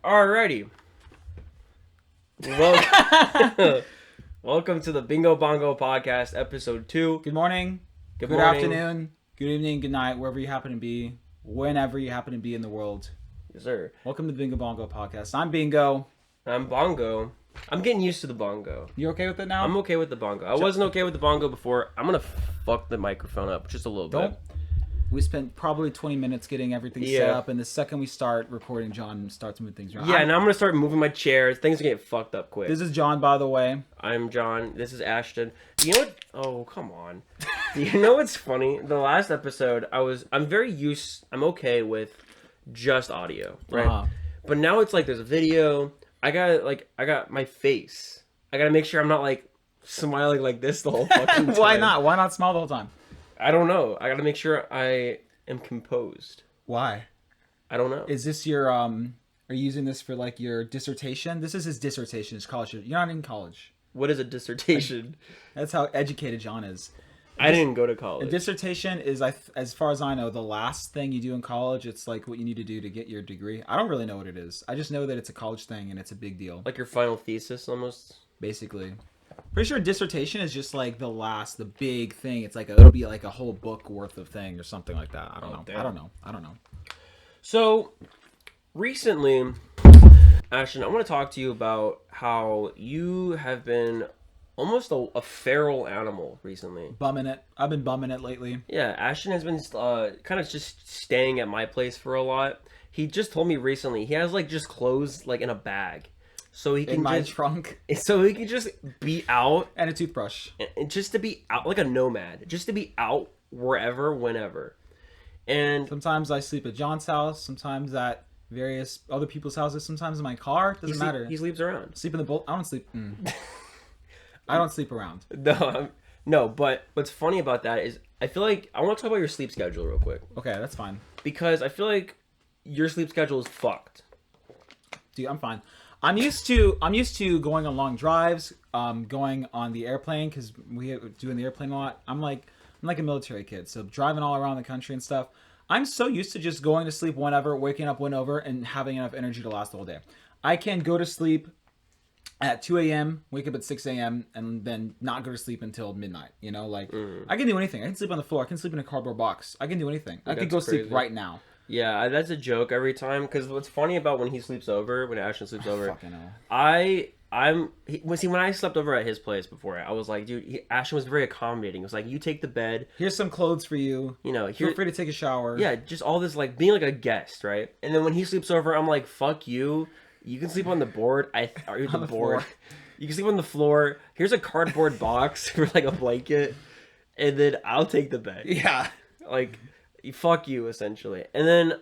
Alrighty. Welcome, welcome to the Bingo Bongo Podcast, episode 2. Good morning, Good good morning. afternoon, good evening, good night, wherever you happen to be, whenever you happen to be in the world. Yes, sir. Welcome to the Bingo Bongo Podcast. I'm Bingo. I'm Bongo. I'm getting used to the bongo. You okay with it now? I'm okay with the bongo. I wasn't okay with the bongo before. I'm gonna fuck the microphone up just a little bit. We spent probably 20 minutes getting everything set up, and the second we start recording, John starts moving things around. Yeah, now I'm gonna start moving my chair. Things are getting fucked up quick. This is John, by the way. I'm John. This is Ashton. You know what? Oh, come on. You know what's funny? The last episode, I'm okay with just audio, right? Uh-huh. But now it's like there's a video. I got my face. I gotta make sure I'm not like smiling like this the whole fucking time. Why not? Why not smile the whole time? I don't know. I gotta make sure I am composed. Why? I don't know. Is this your, are you using this for like your dissertation? This is his dissertation, his college. You're not in college. What is a dissertation? That's how educated John is. I didn't go to college. A dissertation is, as far as I know, the last thing you do in college. It's like what you need to do to get your degree. I don't really know what it is. I just know that it's a college thing and it's a big deal. Like your final thesis, almost. Basically. Pretty sure dissertation is just like the big thing. It's like it'll be like a whole book worth of thing or something like that. I don't know. Damn. I don't know. So, recently, Ashton, I want to talk to you about how you have been almost a feral animal recently. Bumming it. I've been bumming it lately. Yeah, Ashton has been kind of just staying at my place for a lot. He just told me recently he has like just clothes like in a bag, so he can In my trunk. so he can just be out And a toothbrush. and just to be out like a nomad, just to be out wherever, whenever. And Sometimes I sleep at John's house. Sometimes at various other people's houses. Sometimes in my car. Doesn't matter. He sleeps around. Sleep in the boat. I don't sleep. I don't sleep around. No, but what's funny about that is I feel like I want to talk about your sleep schedule real quick Okay, that's fine. because I feel like your sleep schedule is fucked. Dude, I'm fine. I'm used to going on long drives, going on the airplane because we doing the airplane a lot. I'm like a military kid, so driving all around the country and stuff. I'm so used to just going to sleep whenever, waking up whenever, and having enough energy to last the whole day. I can go to sleep at 2 a.m., wake up at 6 a.m., and then not go to sleep until midnight. You know, like I can do anything. I can sleep on the floor. I can sleep in a cardboard box. I can do anything. I could go sleep right now. Yeah, that's a joke every time because what's funny about when he sleeps over, when Ashton sleeps over, Fucking hell. when I slept over at his place before, I was like, dude, Ashton was very accommodating. It was like, you take the bed. Here's some clothes for you. You know, Feel free to take a shower. Yeah, just all this like being like a guest, right? And then when he sleeps over, I'm like, fuck you. You can sleep on the board. Or the board. You can sleep on the floor. Here's a cardboard box for like a blanket, and then I'll take the bed. Yeah. Like, fuck you, essentially. And then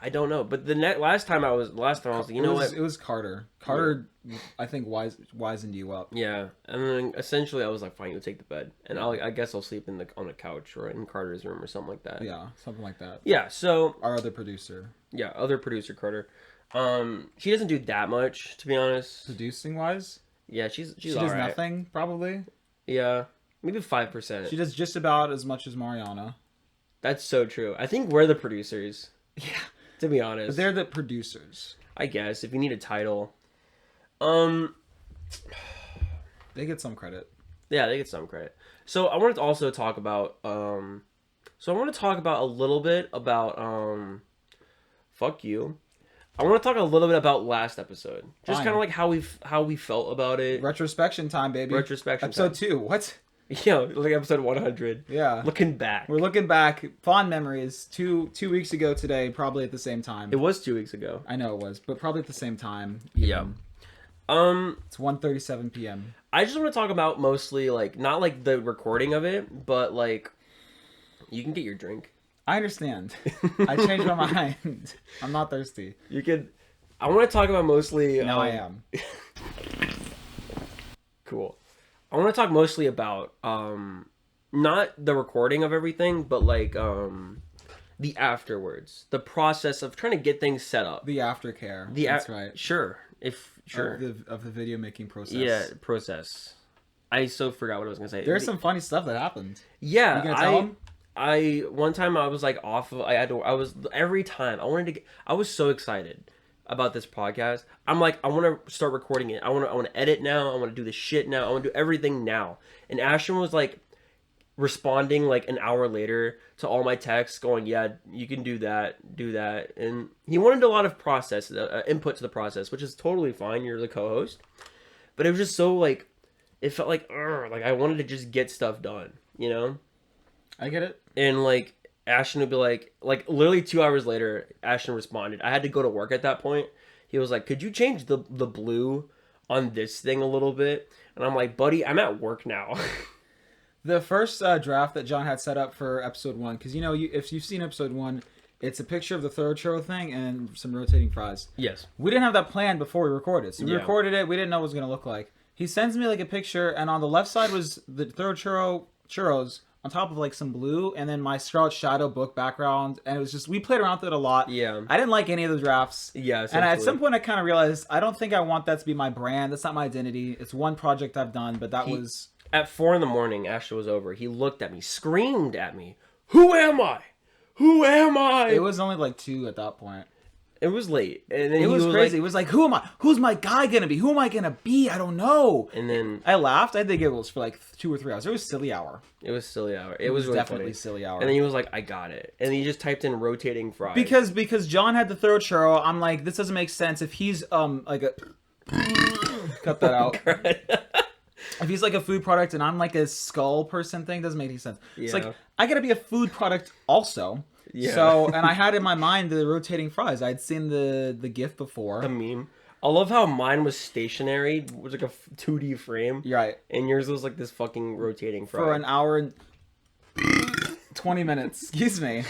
I don't know, but last time I was like, you know what? It was Carter. Carter, I think, wisened you up. Yeah, and then essentially I was like, fine, you'll take the bed, and I guess I'll sleep on a couch or in Carter's room or something like that. Yeah, something like that. Yeah. So Our other producer. yeah, other producer Carter. She doesn't do that much, to be honest. Producing wise, Yeah, she does all right. Nothing, probably. Yeah, maybe 5%. She does just about as much as Mariana. That's so true. I think we're the producers. Yeah. To be honest. But they're the producers. I guess, if you need a title. They get some credit. Yeah, they get some credit. So I wanted to also talk about, a little bit about, fuck you. I want to talk a little bit about last episode. Just kind of like how we felt about it. Retrospection time, baby. Retrospection Episode time. 2. What? Yeah, like episode 100. Yeah. Looking back. We're looking back. Fond memories. Two weeks ago today, probably at the same time. It was 2 weeks ago. I know it was, but probably at the same time. Yeah. It's 1:37 p.m. I just want to talk about mostly, like, not like the recording of it, but like, you can get your drink. I understand. I changed my mind. I'm not thirsty. I want to talk about mostly... Now I am. Cool. I want to talk mostly about, not the recording of everything, but like, the afterwards. The process of trying to get things set up. The aftercare. That's right. Sure. Sure. Of the video making process. Yeah, process. I so forgot what I was going to say. There's some funny stuff that happened. Yeah. You gonna tell them? one time I was like off of I was every time I wanted to get, I was so excited about this podcast. I'm like, I want to start recording it. I want to edit now. I want to do this shit now. I want to do everything now. And Ashton was like responding like an hour later to all my texts going, yeah, you can do that. And he wanted a lot of process input to the process, which is totally fine. You're the co-host. But it was just so like, it felt like I wanted to just get stuff done, you know? I get it. And like Ashton would be like literally 2 hours later, Ashton responded. I had to go to work at that point. He was like, could you change the blue on this thing a little bit? And I'm like, buddy, I'm at work now. The first draft that John had set up for episode 1, because if you've seen episode 1, it's a picture of the thoroughchurro thing and some rotating fries. Yes. We didn't have that planned before we recorded. So we recorded it. We didn't know what it was going to look like. He sends me like a picture, and on the left side was the churros on top of like some blue, and then my Scarlet Shadow book background, and it was just, we played around with it a lot. Yeah. I didn't like any of the drafts. Yeah, and at some point I kind of realized, I don't think I want that to be my brand. That's not my identity. It's one project I've done, but that was... At 4 a.m, Ashton was over. He looked at me, screamed at me, "Who am I? Who am I?" It was only like 2 at that point. It was late. And then it was crazy. Like, it was like, who am I? Who's my guy gonna be? Who am I gonna be? I don't know. And then I laughed. I had the giggles for like 2 or 3 hours. It was silly hour. It was silly hour. It was really definitely funny. Silly hour. And then he was like, I got it. And he just typed in rotating fries. Because John had the thoroughchurro. I'm like, this doesn't make sense. If he's like a cut that out. If he's like a food product and I'm like a skull person thing, doesn't make any sense. Yeah. It's like, I gotta be a food product also. Yeah. So, and I had in my mind the rotating fries. I'd seen the GIF before. The meme. I love how mine was stationary. It was like a 2D frame. You're right. And yours was like this fucking rotating fry. For an hour and 20 minutes. Excuse me.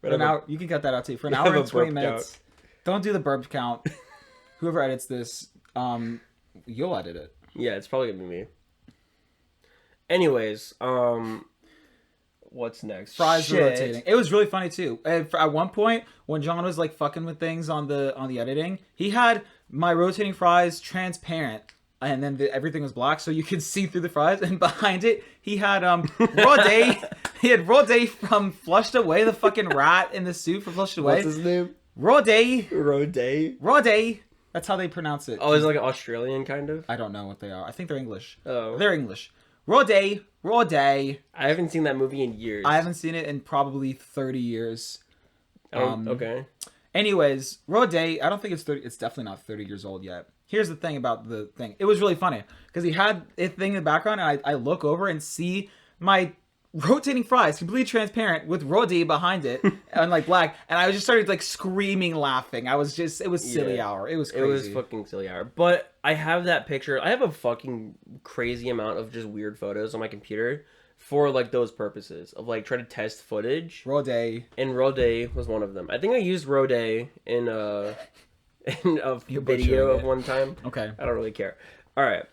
For an hour, you can cut that out too. For an hour and 20 minutes. Count. Don't do the burp count. Whoever edits this, you'll edit it. Yeah, it's probably gonna be me. Anyways, what's next? Fries were rotating. It was really funny too. At one point, when John was like fucking with things on the editing, he had my rotating fries transparent, and then everything was black, so you could see through the fries. And behind it, he had Rode. He had Rode from Flushed Away, the fucking rat in the suit from Flushed Away. What's his name? Rode. Rode. That's how they pronounce it. Oh, is it like an Australian kind of? I don't know what they are. I think they're English. Oh. They're English. Rode. I haven't seen that movie in years. I haven't seen it in probably 30 years. Okay. Anyways, Rode, I don't think it's 30. It's definitely not 30 years old yet. Here's the thing about the thing. It was really funny because he had a thing in the background, and I look over and see my rotating fries, completely transparent, with Rode behind it and like black, and I just started like screaming, laughing. It was silly hour. It was crazy. It was fucking silly hour. But I have that picture. I have a fucking crazy amount of just weird photos on my computer for like those purposes of like trying to test footage. Rode. And Rode was one of them. I think I used Rode in a video of one time. Okay. I don't really care. All right.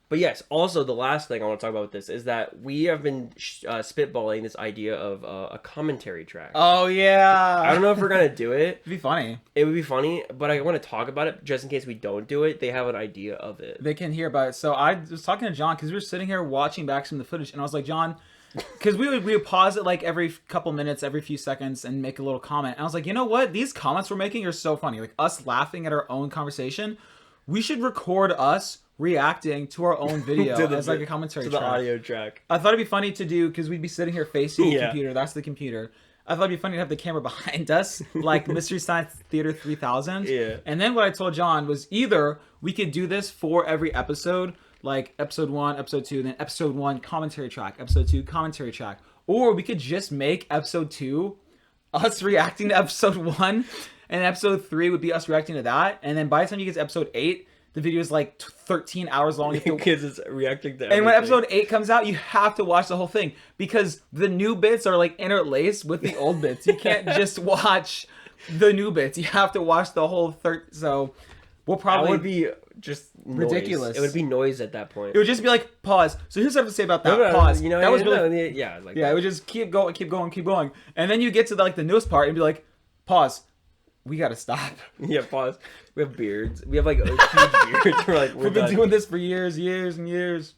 But yes, also the last thing I want to talk about with this is that we have been spitballing this idea of a commentary track. Oh, yeah. I don't know if we're going to do it. It'd be funny. It would be funny, but I want to talk about it just in case we don't do it. They have an idea of it. They can hear about it. So I was talking to John because we were sitting here watching back some of the footage, and I was like, John, because we would pause it like every couple minutes, every few seconds, and make a little comment. And I was like, you know what? These comments we're making are so funny. Like us laughing at our own conversation. We should record us reacting to our own video as like a commentary to track. The audio track. I thought it'd be funny to do because we'd be sitting here facing the Yeah. computer. That's the computer. I thought it'd be funny to have the camera behind us, like Mystery Science Theater 3000. Yeah. And then what I told John was either we could do this for every episode, like episode 1, episode 2, then episode 1 commentary track, episode 2 commentary track, or we could just make episode 2 us reacting to episode 1, and episode 3 would be us reacting to that. And then by the time you get to episode 8, the video is like 13 hours long. Because it's reacting to everything. And when episode 8 comes out, you have to watch the whole thing because the new bits are like interlaced with the old bits. You can't just watch the new bits. You have to watch the whole So we'll probably... That would be just noise. Ridiculous. It would be noise at that point. It would just be like, pause. So here's what I have to say about that. Pause. You know, that was really... Yeah, like yeah, it would just keep going. And then you get to the newest part and be like, pause. We gotta stop. Yeah, pause. We have beards. We have like huge beards. We're like, We've been doing this for years and years.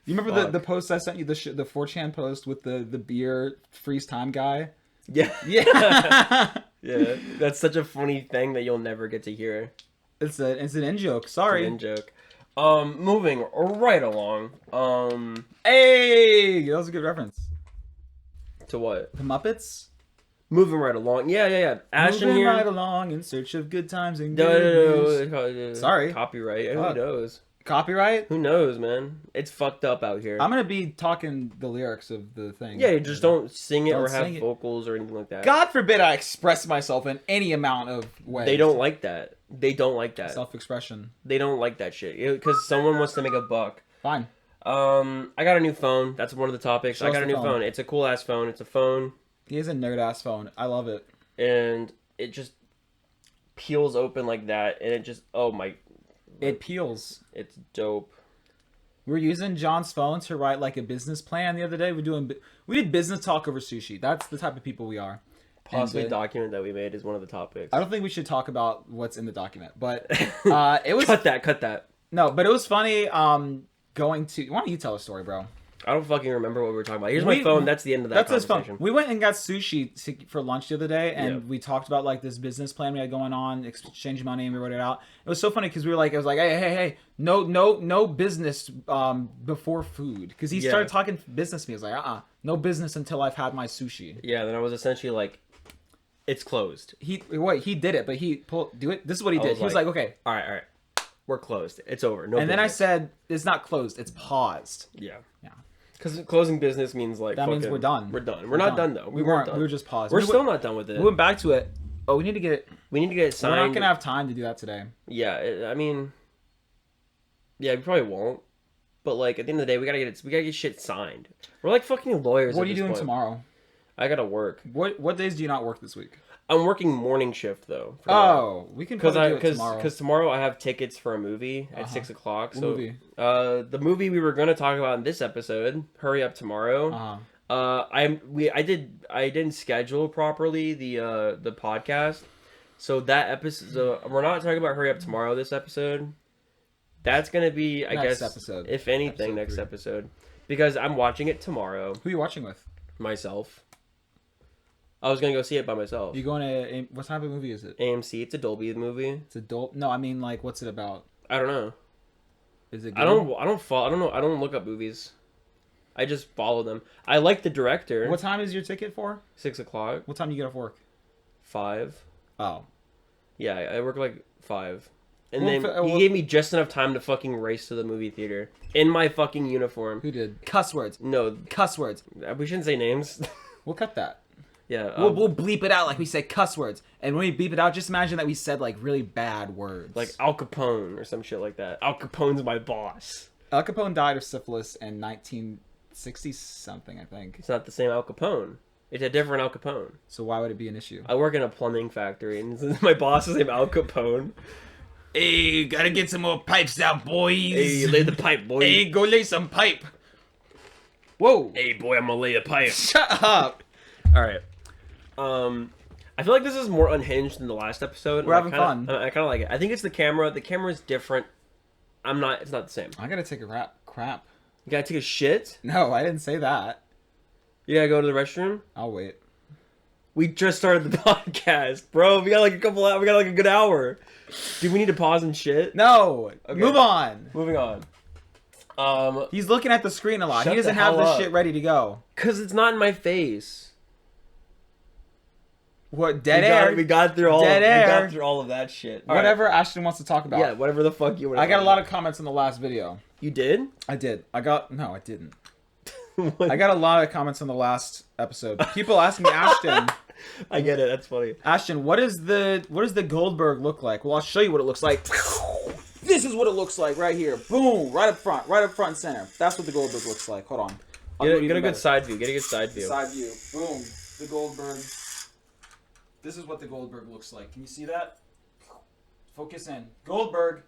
You remember Fuck. the post I sent you, the 4chan post with the beer freeze time guy? Yeah. Yeah. Yeah. That's such a funny thing that you'll never get to hear. It's an in joke. It's Sorry. an in-joke. Moving right along. Hey, that was a good reference. To what? The Muppets. Moving right along. Yeah. Ashton Moving here. right along in search of good times and No, good no, news. Sorry. Copyright. Fuck. Who knows? Copyright. Who knows, man? It's fucked up out here. I'm gonna be talking the lyrics of the thing. Yeah, you just don't sing it Don't or have sing it. vocals or anything like that. God forbid I express myself in any amount of ways. They don't like that. They don't like that. Self-expression. They don't like that shit. Because someone wants to make a buck. Fine. I got a new phone. That's one of the topics. Show I us got a the new phone. phone. It's a cool ass phone. It's a phone, He has a nerd ass phone. I love it. and it just peels open like that, and it just It peels. it's dope. We were using John's phone to write like a business plan the other day. We did business talk over sushi. That's the type of people we are. Possibly And, document that we made is one of the topics. I don't think we should talk about what's in the document, but it was Cut that. no, but it was funny. Going to why don't you tell a story, bro? I don't fucking remember what we were talking about. Here's my phone. That's the end of that That's his conversation. phone. We went and got sushi for lunch the other day, and Yeah. we talked about like this business plan we had going on, exchange money, and we wrote it out. It was so funny because we were like, it was like, hey, no business before food, because he Yeah. started talking business to me. I was like, no business until I've had my sushi. Yeah, then I was essentially like, it's closed. He did it, but do it. This is what he I did. was He was like, like, okay, All right. We're closed. It's over. No. and then I business. said, it's not closed, it's paused. Yeah. Yeah. Because closing business means like That means we're done. We're done. We're not done though. We weren't weren't. done. We were just paused. We're still not done with it. We went back to it. Oh, we need to get it. We need to get it signed. We're not gonna have time to do that today. Yeah, I mean, yeah, we probably won't. But like at the end of the day, we gotta get it. We gotta get shit signed. We're like fucking lawyers. What at are you this doing point. tomorrow? I gotta work. What days do you not work this week? I'm working morning shift though. Oh, we can probably do it tomorrow. Because tomorrow I have tickets for a movie at 6 o'clock. What So movie? The movie we were gonna talk about in this episode, Hurry Up Tomorrow. I didn't schedule properly the podcast, so that episode. So we're not talking about Hurry Up Tomorrow this episode. That's gonna be, I Next guess, episode. if anything, Episode next 3. episode, because I'm watching it tomorrow Who are you watching with? myself. I was gonna go see it by myself. You going to what type of movie is it? AMC. It's a Dolby movie. It's adult. No, I mean like what's it about? I don't know. Is it? Good? I don't know. I don't look up movies. I just follow them. I like the director. What time is your ticket for? 6 o'clock. What time do you get off work? 5. Oh, Yeah, I work like 5. And Well, then he gave me just enough time to fucking race to the movie theater in my fucking uniform. who did? Cuss words. No, Cuss words. we shouldn't say names. We'll cut that. Yeah, We'll bleep it out like we say cuss words. And when we bleep it out, just imagine that we said like really bad words. like Al Capone or some shit like that. Al Capone's my boss. Al Capone died of syphilis in 1960 something, I think. It's not the same Al Capone. It's a different Al Capone. So why would it be an issue? I work in a plumbing factory, and my boss is named Al Capone. Hey, gotta get some more pipes out, boys. Hey, lay the pipe, boy. Hey, go lay some pipe. Whoa. Hey, boy, I'm gonna lay the pipe. Shut up. All right. I feel like this is more unhinged than the last episode. We're having fun. I kind of like it. I think it's the camera. The camera is different. It's not the same. I gotta take a crap. You gotta take a shit. No, I didn't say that. You gotta go to the restroom. I'll wait. We just started the podcast, bro. We got like a couple hours. We got like a good hour. Do we need to pause and shit? No. Okay. Move on. Moving on. He's looking at the screen a lot. Shut He doesn't the have hell this up. shit ready to go. Cause it's not in my face. What? Dead air? We got through all. Dead air. We got through all of that shit. All right. Whatever Ashton wants to talk about. Yeah, whatever the fuck you want. I got a lot of comments on the last video. You did? I did. No, I didn't. What? I got a lot of comments on the last episode. People asking me, Ashton, I get it. That's funny. Ashton, what does the Goldberg look like? Well, I'll show you what it looks like. This is what it looks like right here. Boom, right up front and center. That's what the Goldberg looks like. Hold on. I'll do it Get even a good better. side view. Get a good side view. Side view. Boom. The Goldberg. This is what the Goldberg looks like. Can you see that? Focus in. Goldberg.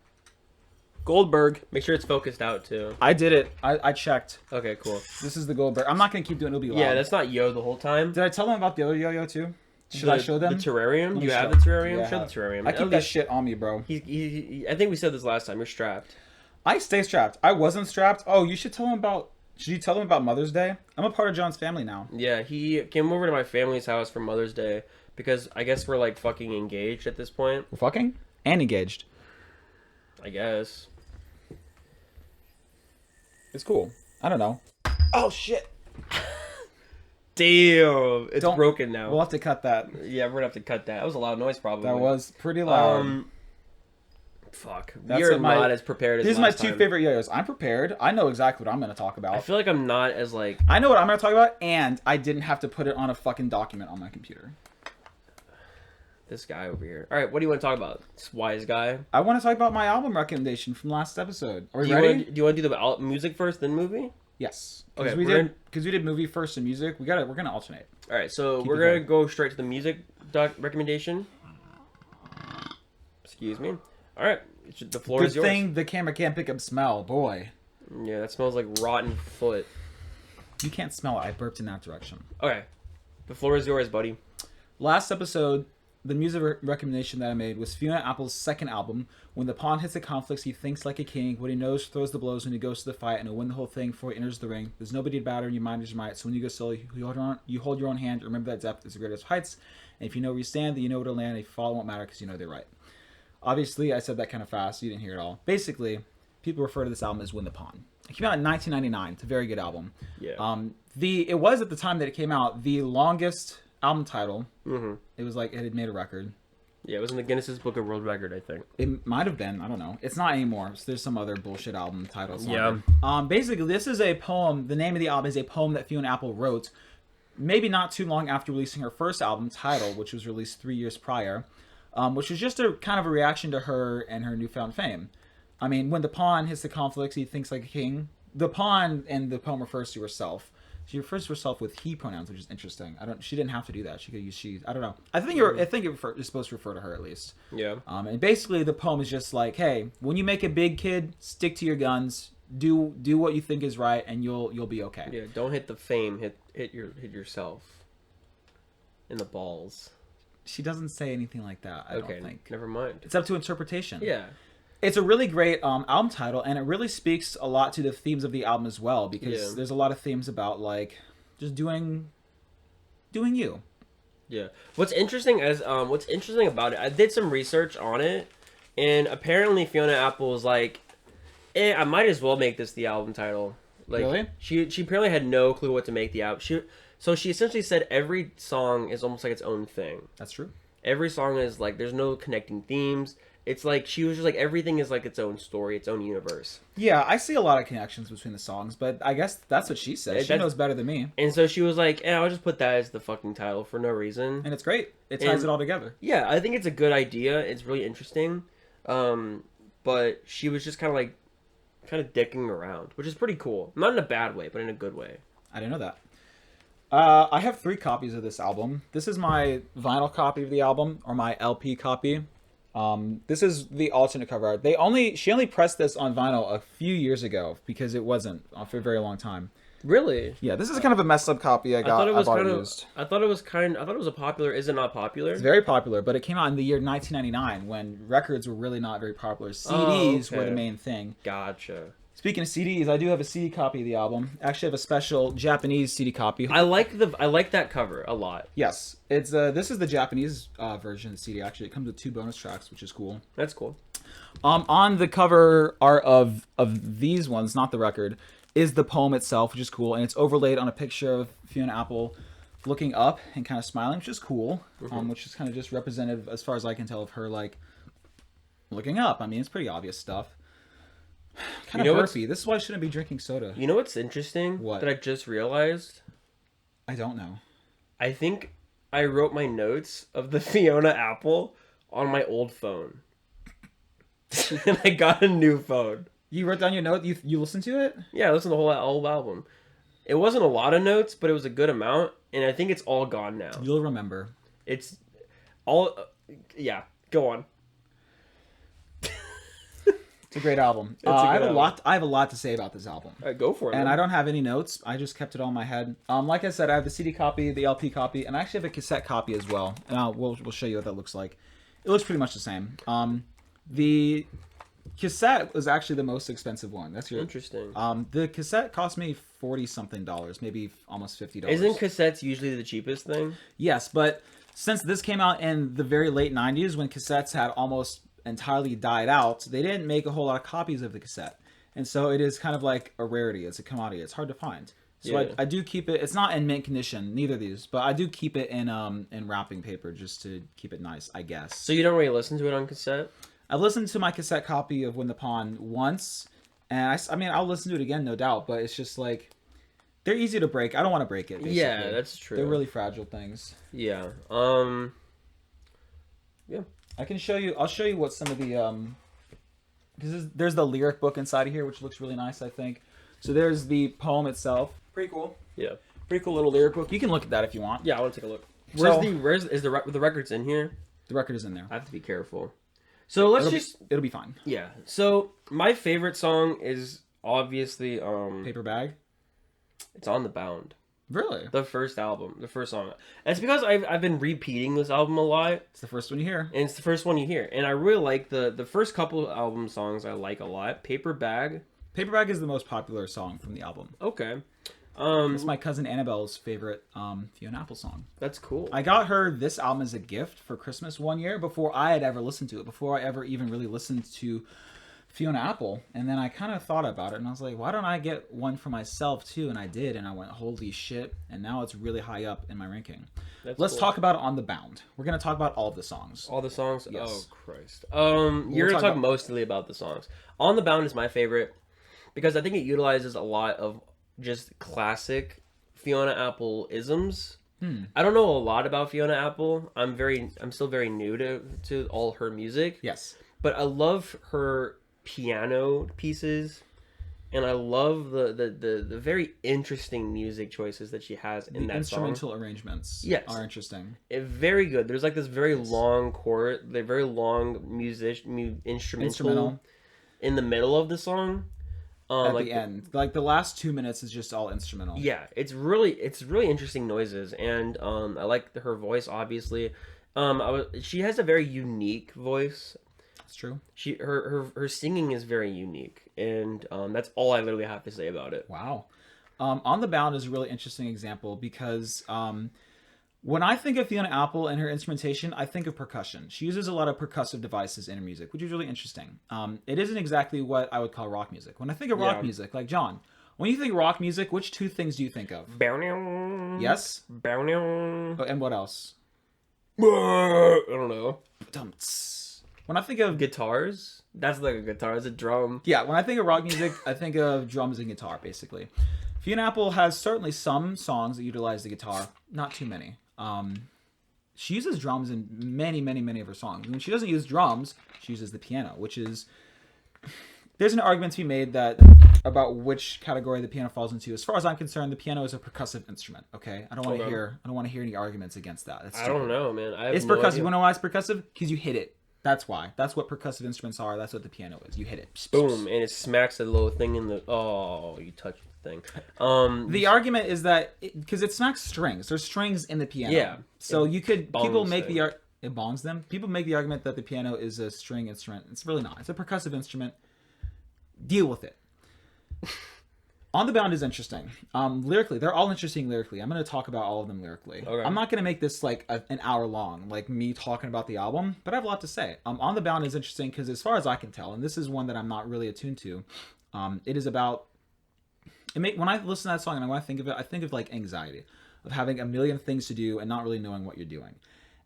Make sure it's focused out too. I did it. I checked. Okay, cool. This is the Goldberg. I'm not gonna keep doing it. It'll be loud. Yeah, that's not yo the whole time. Did I tell them about the other yo-yo too? Should I show them? The terrarium? Let me You have show. the terrarium? Yeah, I Show have. the terrarium. I keep that shit on me, bro. I think we said this last time. You're strapped. I stay strapped. I wasn't strapped. Oh, you should tell him about. Should you tell them about Mother's Day? I'm a part of John's family now. Yeah, he came over to my family's house for Mother's Day because I guess we're like fucking engaged at this point. We're fucking and engaged. I guess. It's cool. I don't know. Oh shit! Damn, it's broken now. We'll have to cut that. Yeah, we're gonna have to cut that. That was a loud noise, probably. That was pretty loud. Fuck. That's You're not as prepared as These are my two time. favorite yo-yos. I'm prepared. I know exactly what I'm going to talk about. I feel like I'm not as like... I know what I'm going to talk about, and I didn't have to put it on a fucking document on my computer. This guy over here. All right, what do you want to talk about? This wise guy. I want to talk about my album recommendation from last episode. Are we ready? Do you want to do the music first, then movie? Yes. Okay. Because we did movie first and music. We're gonna alternate. All right, so we're gonna go straight to the music recommendation. Excuse me. All right, the floor is yours. Good thing the camera can't pick up smell, boy. Yeah, that smells like rotten foot. You can't smell it. I burped in that direction. Okay, the floor is yours, buddy. Last episode, the music recommendation that I made was Fiona Apple's second album. When the pawn hits the conflicts, he thinks like a king. What he knows throws the blows when he goes to the fight, and he'll win the whole thing before he enters the ring. There's nobody to batter, and your mind is your might. So when you go solo, you hold your own hand. Remember that depth is the greatest heights. And if you know where you stand, then you know where to land. And if you fall, it won't matter because you know they're right. Obviously, I said that kind of fast. You didn't hear it all. Basically, people refer to this album as Win the Pawn. It came out in 1999. It's a very good album. Yeah. It was at the time that it came out the longest album title. Mm-hmm. It was like it had made a record. Yeah, it was in the Guinness Book of World Record, I think. It might have been. I don't know. It's not anymore. So there's some other bullshit album titles. Yeah. Basically, this is a poem. The name of the album is a poem that Fiona Apple wrote, maybe not too long after releasing her first album, Tidal, which was released 3 years prior, which was just a kind of a reaction to her and her newfound fame. I mean, when the pawn hits the conflicts, he thinks like a king. The pawn in the poem refers to herself. She refers to herself with he pronouns, which is interesting. She didn't have to do that. She could use she. I don't know. I think it's supposed to refer to her at least. Yeah. And basically the poem is just like, hey, when you make a big kid, stick to your guns. Do what you think is right, and you'll be okay. Yeah. Don't hit the fame. Hit yourself. In the balls. She doesn't say anything like that. I don't think. Never mind. It's up to interpretation. Yeah. It's a really great album title, and it really speaks a lot to the themes of the album as well, because there's a lot of themes about like just doing you. Yeah. What's interesting about it, I did some research on it, and apparently Fiona Apple was like, I might as well make this the album title. Like, really? She apparently had no clue what to make the album. So she essentially said every song is almost like its own thing. That's true. Every song is like, there's no connecting themes. It's like, she was just like, everything is like its own story, its own universe. Yeah, I see a lot of connections between the songs, but I guess that's what she said. She knows better than me. And so she was like, I'll just put that as the fucking title for no reason. And it's great. It ties it all together. Yeah, I think it's a good idea. It's really interesting. But she was just kind of dicking around, which is pretty cool. Not in a bad way, but in a good way. I didn't know that. I have 3 copies of this album. This is my vinyl copy of the album, or my LP copy. This is the alternate cover art. She only pressed this on vinyl a few years ago because it wasn't for a very long time. Really? Yeah, this is kind of a messed up copy I got. I thought it was a popular. Is it not popular? It's very popular, but it came out in the year 1999 when records were really not very popular. CDs were the main thing. Gotcha. Speaking of CDs, I do have a CD copy of the album. Actually, I have a special Japanese CD copy. I like that cover a lot. Yes, it's this is the Japanese version of the CD. Actually, it comes with 2 bonus tracks, which is cool. That's cool. On the cover art of these ones, not the record, is the poem itself, which is cool, and it's overlaid on a picture of Fiona Apple looking up and kind of smiling, which is cool. Which is kind of just representative, as far as I can tell, of her like looking up. I mean, it's pretty obvious stuff. Kind of burpy. This is why I shouldn't be drinking soda. You know what's interesting? What? That I just realized? I don't know. I think I wrote my notes of the Fiona Apple on my old phone. And I got a new phone. You wrote down your note? You listened to it? Yeah, I listened to the whole album. It wasn't a lot of notes, but it was a good amount, and I think it's all gone now. You'll remember. It's all... yeah, go on. It's a great album. I have a lot to say about this album. All right, go for it. And I don't have any notes. I just kept it all in my head. Like I said, I have the CD copy, the LP copy, and I actually have a cassette copy as well. And we'll show you what that looks like. It looks pretty much the same. The cassette was actually the most expensive one. That's your Interesting. The cassette cost me $40-something, maybe almost $50. Isn't cassettes usually the cheapest thing? Yes, but since this came out in the very late 90s when cassettes had almost entirely died out, they didn't make a whole lot of copies of the cassette. And so it is kind of like a rarity. It's a commodity. It's hard to find. So Yeah. I do keep it. It's not in mint condition, neither of these, but I do keep it in wrapping paper just to keep it nice, I guess. So you don't really listen to it on cassette? I've listened to my cassette copy of Win the Pawn once, and I mean, I'll listen to it again, no doubt, but it's just like, they're easy to break. I don't want to break it, basically. Yeah, that's true. They're really fragile things. Yeah. Yeah. I can show you, I'll show you what some of the, because there's the lyric book inside of here, which looks really nice, I think. So there's the poem itself. Pretty cool. Yeah. Pretty cool little lyric book. You can look at that if you want. Yeah, I want to take a look. So- Is the record's in here? The record is in there. I have to be careful. So let's It'll be fine. yeah. So my favorite song is obviously Paper Bag. it's On the Bound. Really? The first album, the first song. It's because I've been repeating this album a lot, It's the first one you hear. and it's the first one you hear. And I really like the first couple of album songs I like a lot. Paper Bag. Paper Bag is the most popular song from the album. Okay. It's my cousin Annabelle's favorite Fiona Apple song. That's cool. I got her this album as a gift for Christmas one year before I had ever listened to it, before I ever even really listened to Fiona Apple. And then I kind of thought about it and I was like, why don't I get one for myself too? And I did, and I went, holy shit. And now it's really high up in my ranking. Let's cool. talk about it On the Bound. We're going to talk about all of the songs. All the songs? Yes. Oh, Christ. You're going to talk about- mostly about the songs. On the Bound is my favorite because I think it utilizes a lot of just classic Fiona Apple isms. I don't know a lot about Fiona Apple. I'm still very new to all her music. Yes. But I love her piano pieces, and I love the very interesting music choices that she has in that Instrumental song. arrangements Yes. are interesting. Very good. There's like this very long chord, the very long instrumental in the middle of the song. At Like the end. Like the last 2 minutes is just all instrumental. yeah, it's really interesting noises, and I like her voice. Obviously, she has a very unique voice. It's true. Her singing is very unique, and that's all I literally have to say about it. Wow. On the Bound is a really interesting example because when I think of Fiona Apple and her instrumentation, I think of percussion. She uses a lot of percussive devices in her music, which is really interesting. It isn't exactly what I would call rock music. When I think of rock music, like John, when you think rock music, which two things do you think of? Yes? Oh, and what else? I don't know. When I think of Guitars? That's like a guitar. It's a drum. yeah, when I think of rock music, I think of drums and guitar, basically. Fiona Apple has certainly some songs that utilize the guitar, not too many. She uses drums in many, many, many of her songs. When she doesn't use drums, she uses the piano, which is... There's an argument to be made about which category the piano falls into. As far as I'm concerned, the piano is a percussive instrument. Okay, I don't want to hear any arguments against that. That's I don't know, man. It's percussive. You want to know why it's percussive? Because you hit it. That's why. That's what percussive instruments are. That's what the piano is. You hit it. Boom, and it smacks a little thing in the. Oh, you touched the thing. The argument is that because it smacks strings. There's strings in the piano. Yeah. So you could people bongs make them. it bongs them. People make the argument that the piano is a string instrument. It's really not. It's a percussive instrument. Deal with it. On the Bound is interesting. Lyrically, they're all interesting lyrically. I'm going to talk about all of them lyrically. Okay. I'm not going to make this like an hour long, like me talking about the album, but I have a lot to say. On the Bound is interesting because as far as I can tell, and this is one that I'm not really attuned to, it is about... when I listen to that song and when I think of it, I think of like anxiety, of having a million things to do and not really knowing what you're doing.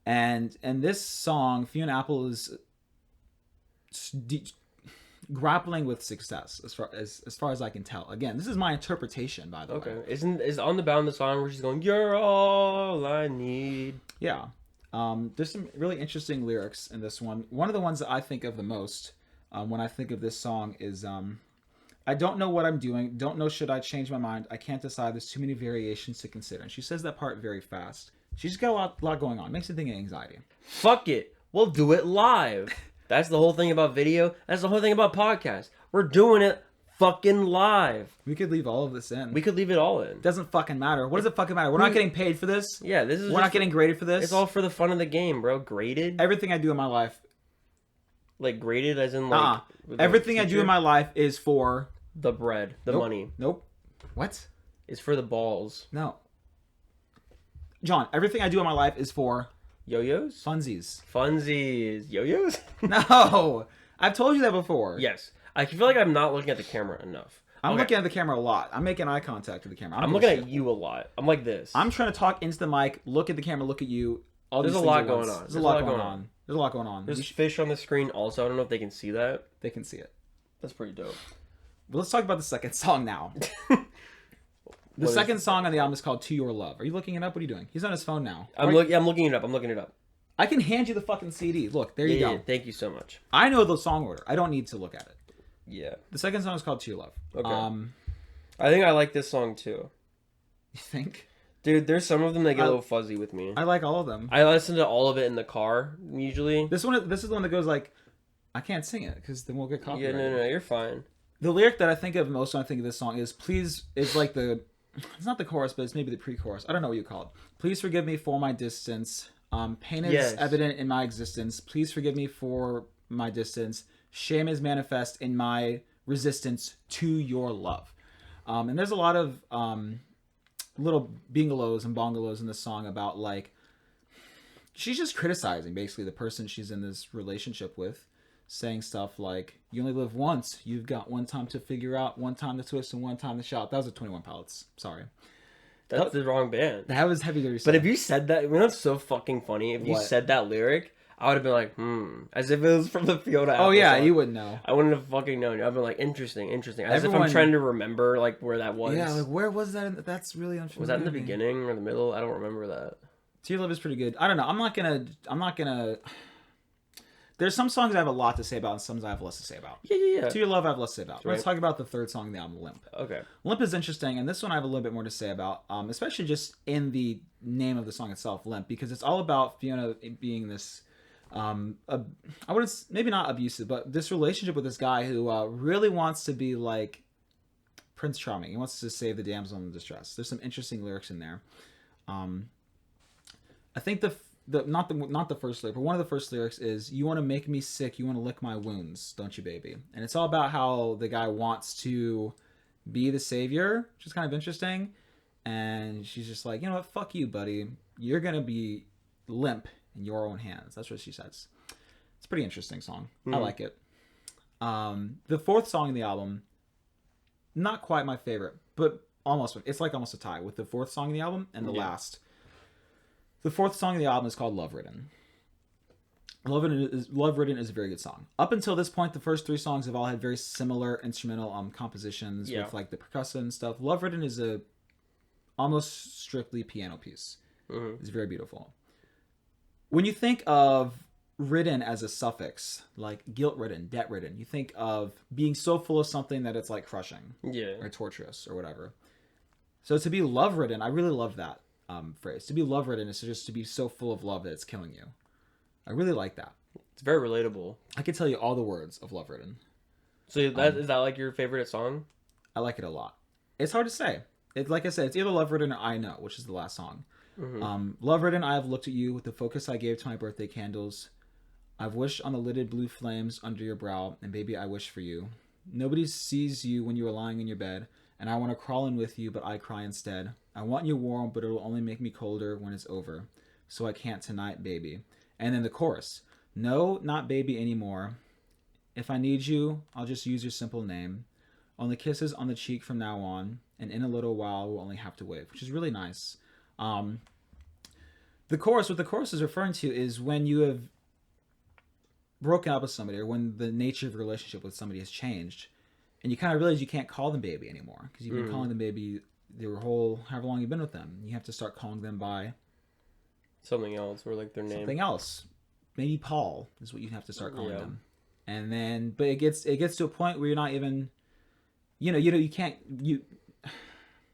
And this song, Fiona Apple is grappling with success as far as I can tell. Again, this is my interpretation, by the way. Okay, is On the Bound the song where she's going, "You're all I need"? Yeah. There's some really interesting lyrics in this one. One of the ones that I think of the most when I think of this song is I don't know what I'm doing. Don't know should I change my mind. I can't decide. There's too many variations to consider. And she says that part very fast. She's got a lot going on. Makes me think of anxiety. Fuck it, we'll do it live. That's the whole thing about video. That's the whole thing about podcast. We're doing it fucking live. We could leave all of this in. We could leave it all in. Doesn't fucking matter. What does it fucking matter? We're not getting paid for this. Yeah, this is. We're not getting graded for this. It's all for the fun of the game, bro. Graded. Everything I do in my life Like graded as in like with the Everything I do teacher? in my life is for The bread, the Nope. money. Nope. What? It's for the balls. No. John, everything I do in my life is for Yo-yos? funsies. Funsies. Yo-yos? No. I've told you that before. Yes. I feel like I'm not looking at the camera enough. I'm Okay. looking at the camera a lot. I'm making eye contact with the camera. I'm looking at you a lot. I'm like this. I'm trying to talk into the mic, look at the camera, look at you. All There's these a things lot at going once. on. There's a lot going on. There's a lot going on. There's fish on the screen also. I don't know if they can see that. They can see it. That's pretty dope. Well, let's talk about the second song now. The What second is- song on the album is called To Your Love. Are you looking it up? What are you doing? He's on his phone now. I'm looking it up. I'm looking it up. I can hand you the fucking CD. Look, there you go. Yeah, thank you so much. I know the song order. I don't need to look at it. Yeah. The second song is called To Your Love. Okay. I think I like this song too. You think? Dude, there's some of them that get I- a little fuzzy with me. I like all of them. I listen to all of it in the car usually. This is the one that goes like, I can't sing it because then we'll get Yeah, copyrighted. no, you're fine. The lyric that I think of most when I think of this song is please. It's like it's not the chorus, but it's maybe the pre-chorus. I don't know what you call it. Please forgive me for my distance. Pain is Yes. evident in my existence. Please forgive me for my distance. Shame is manifest in my resistance to your love. And there's a lot of little bingalos and bongalos in this song about like she's just criticizing basically the person she's in this relationship with, saying stuff like, you only live once, you've got one time to figure out, one time to twist, and one time to shout. That was a 21 Pilots. Sorry. That's the wrong band. That was Heavy Dirty Stuff. But if you said that, that's so fucking funny. If you What? said that lyric, I would have been like, as if it was from the Fiona Apple Oh yeah, song. you wouldn't know. I wouldn't have fucking known. I've been like, interesting. As if Everyone- I'm trying to remember like where that was. Yeah, like where was that? That's really unfamiliar. Was that in the to me. beginning or the middle? I don't remember that. To Your Love is pretty good. I don't know. I'm not gonna. There's some songs I have a lot to say about, and some I have less to say about. Yeah. To Your Love, I have less to say about. Right. Let's talk about the third song in the album, Limp. Okay. Limp is interesting, and this one I have a little bit more to say about, especially just in the name of the song itself, Limp, because it's all about Fiona being this, I wouldn't, maybe not abusive, but this relationship with this guy who really wants to be like Prince Charming. He wants to save the damsel in distress. There's some interesting lyrics in there. I think the not the first lyric, but one of the first lyrics is, "You want to make me sick, you want to lick my wounds, don't you, baby?" And it's all about how the guy wants to be the savior, which is kind of interesting. And she's just like, you know what, fuck you, buddy. You're gonna be limp in your own hands. That's what she says. It's a pretty interesting song. I like it. The fourth song in the album, not quite my favorite, but almost. It's like almost a tie with the fourth song in the album and the last. The fourth song in the album is called Love Ridden. Love Ridden is a very good song. Up until this point, the first three songs have all had very similar instrumental compositions with like the percussion and stuff. Love Ridden is a almost strictly piano piece. It's very beautiful. When you think of ridden as a suffix, like guilt-ridden, debt-ridden, you think of being so full of something that it's like crushing or torturous or whatever. So to be love-ridden, I really love that phrase. To be love-ridden is just to be so full of love that it's killing you. I really like that. It's very relatable. I could tell you all the words of Love Ridden. So is that like your favorite song? I like it a lot. It's hard to say. It's like I said, it's either Love Ridden or I Know, which is the last song. Love Ridden, I have looked at you with the focus I gave to my birthday candles. I've wished on the lidded blue flames under your brow, and baby, I wish for you. Nobody sees you when you are lying in your bed, and I want to crawl in with you, but I cry instead. I want you warm, but it'll only make me colder when it's over. So I can't tonight, baby. And then the chorus. No, not baby anymore. If I need you, I'll just use your simple name. Only kisses on the cheek from now on, and in a little while we'll only have to wave, which is really nice. The chorus, what the chorus is referring to is when you have broken up with somebody, or when the nature of your relationship with somebody has changed, and you kind of realize you can't call them baby anymore, because you've been calling them baby their whole, however long you've been with them. You have to start calling them by Something else, or like their name. something else. Maybe Paul is what you have to start calling them. And then, but it gets to a point where you're not even, you can't,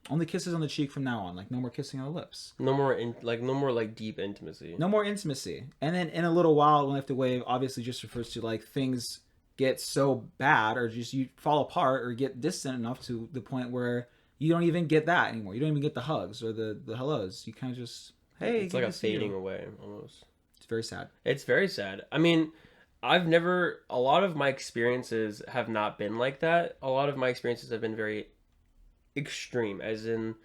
only kisses on the cheek from now on, like no more kissing on the lips. No more deep intimacy. No more intimacy. And then in a little while, we'll have to wave, obviously just refers to like things get so bad, or just you fall apart or get distant enough to the point where you don't even get that anymore. You don't even get the hugs or the hellos. You kind of just, hey, It's like a fading away almost. It's very sad. It's very sad. I mean, I've never, a lot of my experiences have not been like that. A lot of my experiences have been very extreme, as in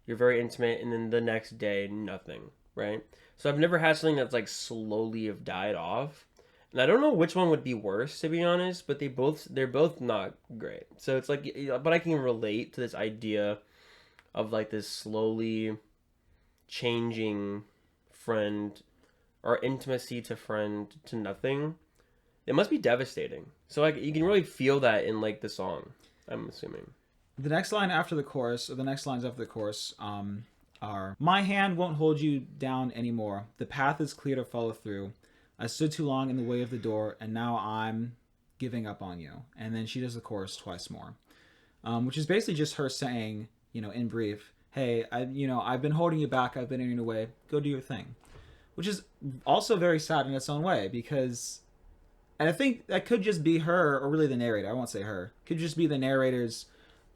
you're very intimate and then the next day, nothing, right? So I've never had something that's like slowly have died off. And I don't know which one would be worse, to be honest, but they're both not great. So it's like, but I can relate to this idea of like this slowly changing friend or intimacy to friend to nothing. It must be devastating. So like you can really feel that in like the song, I'm assuming. The next line after the chorus, or the next lines after the chorus, are "My hand won't hold you down anymore. The path is clear to follow through. I stood too long in the way of the door, and now I'm giving up on you." And then she does the chorus twice more, which is basically just her saying, in brief, "Hey, I've been holding you back. I've been in your way. Go do your thing," which is also very sad in its own way because, and I think that could just be her, or really the narrator. I won't say her. Could just be the narrator's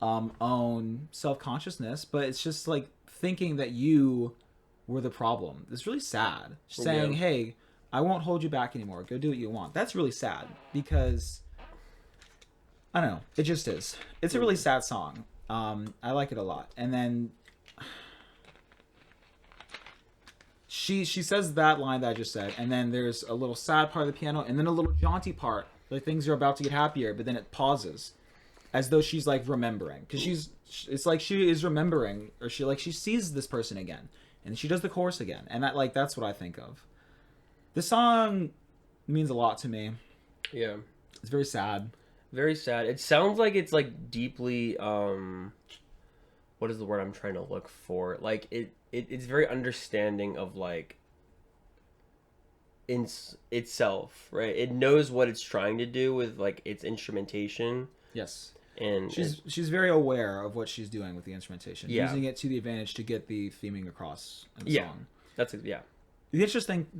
own self-consciousness, but it's just like thinking that you were the problem. It's really sad. Saying, "Hey, I won't hold you back anymore. Go do what you want." That's really sad because I don't know. It just is. It's a really sad song. I like it a lot. And then she says that line that I just said, and then there's a little sad part of the piano, and then a little jaunty part, like things are about to get happier, but then it pauses, as though she's like remembering, because it's like she is remembering, or she sees this person again, and she does the chorus again, and that's what I think of. This song means a lot to me. Yeah, it's very sad. Very sad. It sounds like it's like deeply what is the word I'm trying to look for? Like it's very understanding of like in itself, right? It knows what it's trying to do with like its instrumentation. Yes. And she's very aware of what she's doing with the instrumentation, using it to the advantage to get the theming across in the song. That's it. Yeah. The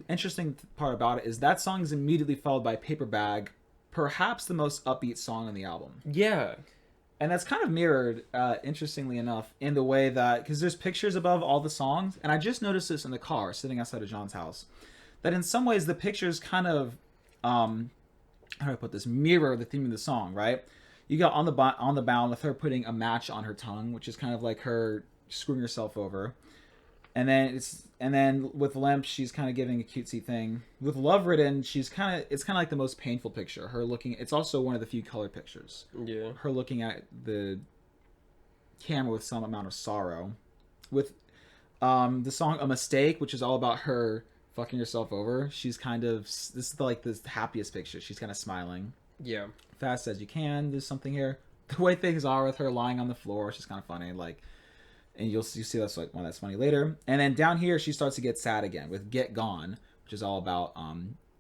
interesting part about it is that song is immediately followed by Paper Bag, perhaps the most upbeat song on the album. Yeah. And that's kind of mirrored, interestingly enough, in the way that, because there's pictures above all the songs, and I just noticed this in the car sitting outside of John's house, that in some ways the pictures kind of, how do I put this, mirror the theme of the song, right? You got on the bound with her putting a match on her tongue, which is kind of like her screwing herself over. And then with Limp, she's kind of giving a cutesy thing. With Love Ridden, it's kind of like the most painful picture. Her looking, it's also one of the few color pictures. Yeah. Her looking at the camera with some amount of sorrow. With the song A Mistake, which is all about her fucking herself over, she's kind of, this is like the happiest picture. She's kind of smiling. Yeah. Fast as you can. There's something here. The way things are with her lying on the floor, it's just kind of funny. Like, and you see that's like one that's funny later. And then down here, she starts to get sad again with Get Gone, which is all about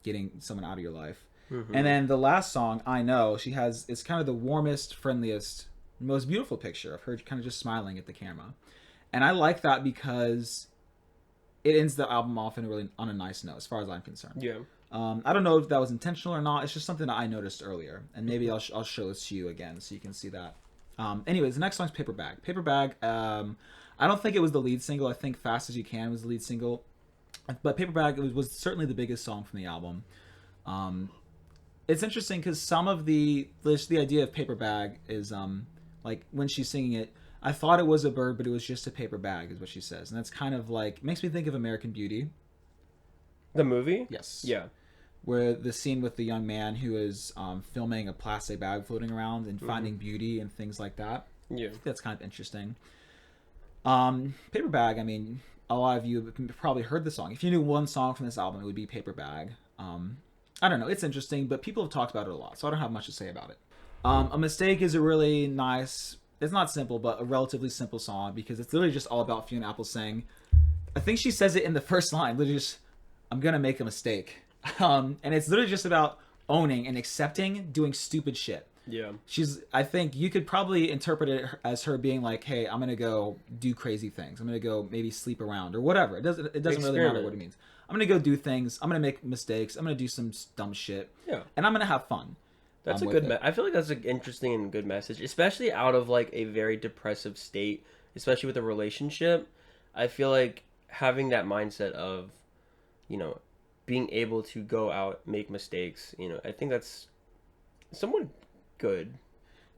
getting someone out of your life. Mm-hmm. And then the last song, I Know, it's kind of the warmest, friendliest, most beautiful picture of her kind of just smiling at the camera. And I like that because it ends the album off on a nice note, as far as I'm concerned. Yeah. I don't know if that was intentional or not. It's just something that I noticed earlier, and maybe I'll show this to you again so you can see that. Anyways, the next song's Paper Bag. Paper Bag, I don't think it was the lead single. I think Fast As You Can was the lead single. But Paper Bag was certainly the biggest song from the album. It's interesting because some of the idea of Paper Bag is, like, when she's singing it, I thought it was a bird, but it was just a paper bag, is what she says. And that's kind of like, makes me think of American Beauty. The movie? Yes. Yeah. Where the scene with the young man who is filming a plastic bag floating around and finding beauty and things like that. Yeah. I think that's kind of interesting. Paper Bag, I mean, a lot of you have probably heard the song. If you knew one song from this album, it would be Paper Bag. I don't know, it's interesting, but people have talked about it a lot, so I don't have much to say about it. A Mistake is a really nice, it's not simple, but a relatively simple song because it's literally just all about Fiona Apple saying, I think she says it in the first line, literally just, I'm gonna make a mistake. And it's literally just about owning and accepting doing stupid shit. Yeah. I think you could probably interpret it as her being like, hey, I'm gonna go do crazy things. I'm gonna go maybe sleep around or whatever. It doesn't really matter what it means. I'm gonna go do things. I'm gonna make mistakes. I'm gonna do some dumb shit. Yeah. And I'm gonna have fun. That's a good I feel like that's an interesting and good message, especially out of like a very depressive state, especially with a relationship. I feel like having that mindset of, you know, being able to go out, make mistakes, you know, I think that's somewhat good.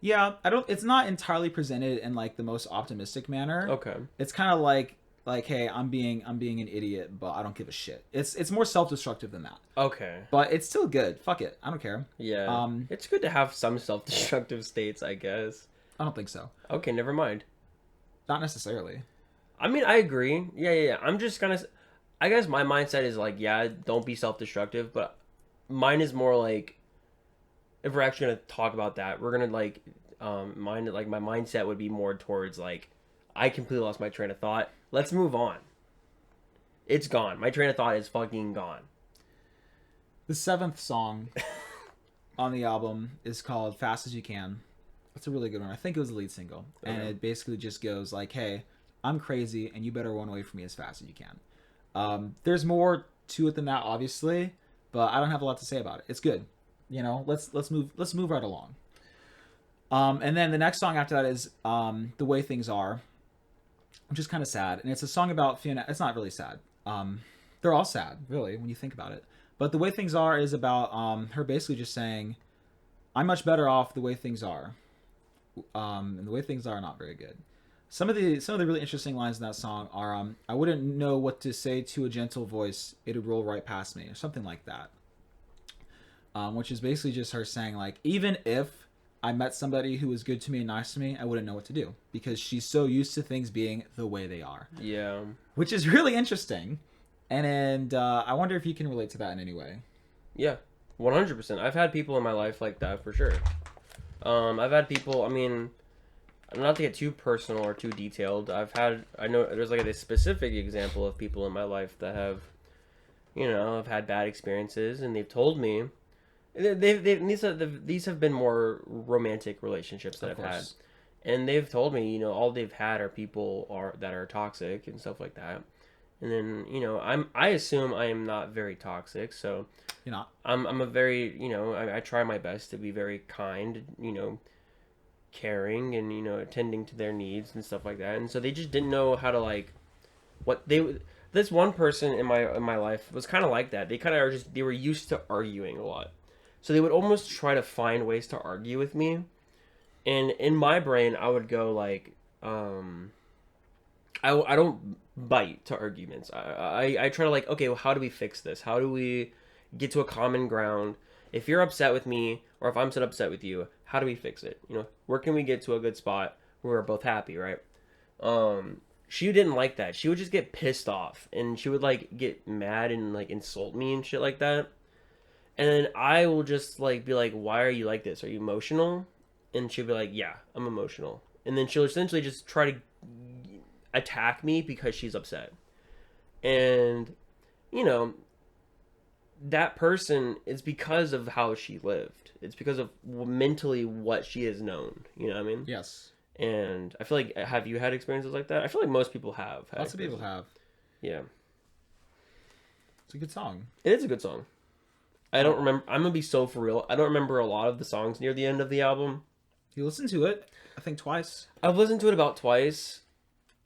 Yeah, I don't. It's not entirely presented in like the most optimistic manner. Okay. It's kind of like, hey, I'm being an idiot, but I don't give a shit. It's more self destructive than that. Okay. But it's still good. Fuck it, I don't care. Yeah. It's good to have some self-destructive states, I guess. I don't think so. Okay, never mind. Not necessarily. I mean, I agree. Yeah. I'm just kind of, I guess my mindset is like, yeah, don't be self-destructive, but mine is more like, if we're actually gonna talk about that, we're gonna like, mine like my mindset would be more towards like, I completely lost my train of thought. Let's move on. It's gone. My train of thought is fucking gone. The 7th song on the album is called "Fast as You Can." It's a really good one. I think it was the lead single, and it basically just goes like, "Hey, I'm crazy, and you better run away from me as fast as you can." There's more to it than that, obviously, but I don't have a lot to say about it. It's good. You know, let's move right along. And then the next song after that is "The Way Things Are," which is kind of sad, and it's a song about Fiona. It's not really sad. They're all sad, really, when you think about it. But "The Way Things Are" is about her basically just saying, "I'm much better off the way things are," and the way things are not very good. Some of the really interesting lines in that song are, "I wouldn't know what to say to a gentle voice; it'd roll right past me," or something like that. Which is basically just her saying, like, even if I met somebody who was good to me and nice to me, I wouldn't know what to do because she's so used to things being the way they are. Yeah. Which is really interesting. And I wonder if you can relate to that in any way. Yeah. 100%. I've had people in my life like that for sure. I've had people, I mean, not to get too personal or too detailed, I know there's like a specific example of people in my life that have, you know, have had bad experiences, and they've told me, these have been more romantic relationships that I've had, and they've told me, you know, all they've had are people that are toxic and stuff like that, and then, you know, I assume I am not very toxic, so you're not. I'm a very, you know, I try my best to be very kind, you know, caring, and, you know, attending to their needs and stuff like that, and so they just didn't know how to like this one person in my life was kind of like that. They were used to arguing a lot. So they would almost try to find ways to argue with me. And in my brain, I would go like, I don't bite to arguments. I try to like, okay, well, how do we fix this? How do we get to a common ground? If you're upset with me, or if I'm so upset with you, how do we fix it? You know, where can we get to a good spot where we're both happy, right? She didn't like that. She would just get pissed off, and she would like get mad and like insult me and shit like that. And then I will just like be like, "Why are you like this? Are you emotional?" And she'll be like, "Yeah, I'm emotional." And then she'll essentially just try to attack me because she's upset. And, you know, that person is because of how she lived. It's because of mentally what she has known. You know what I mean? Yes. And I feel like, have you had experiences like that? I feel like most people have. Lots of people have. Yeah. It's a good song. It is a good song. I don't remember. I'm going to be so for real. I don't remember a lot of the songs near the end of the album. You listened to it, I think, twice. I've listened to it about twice.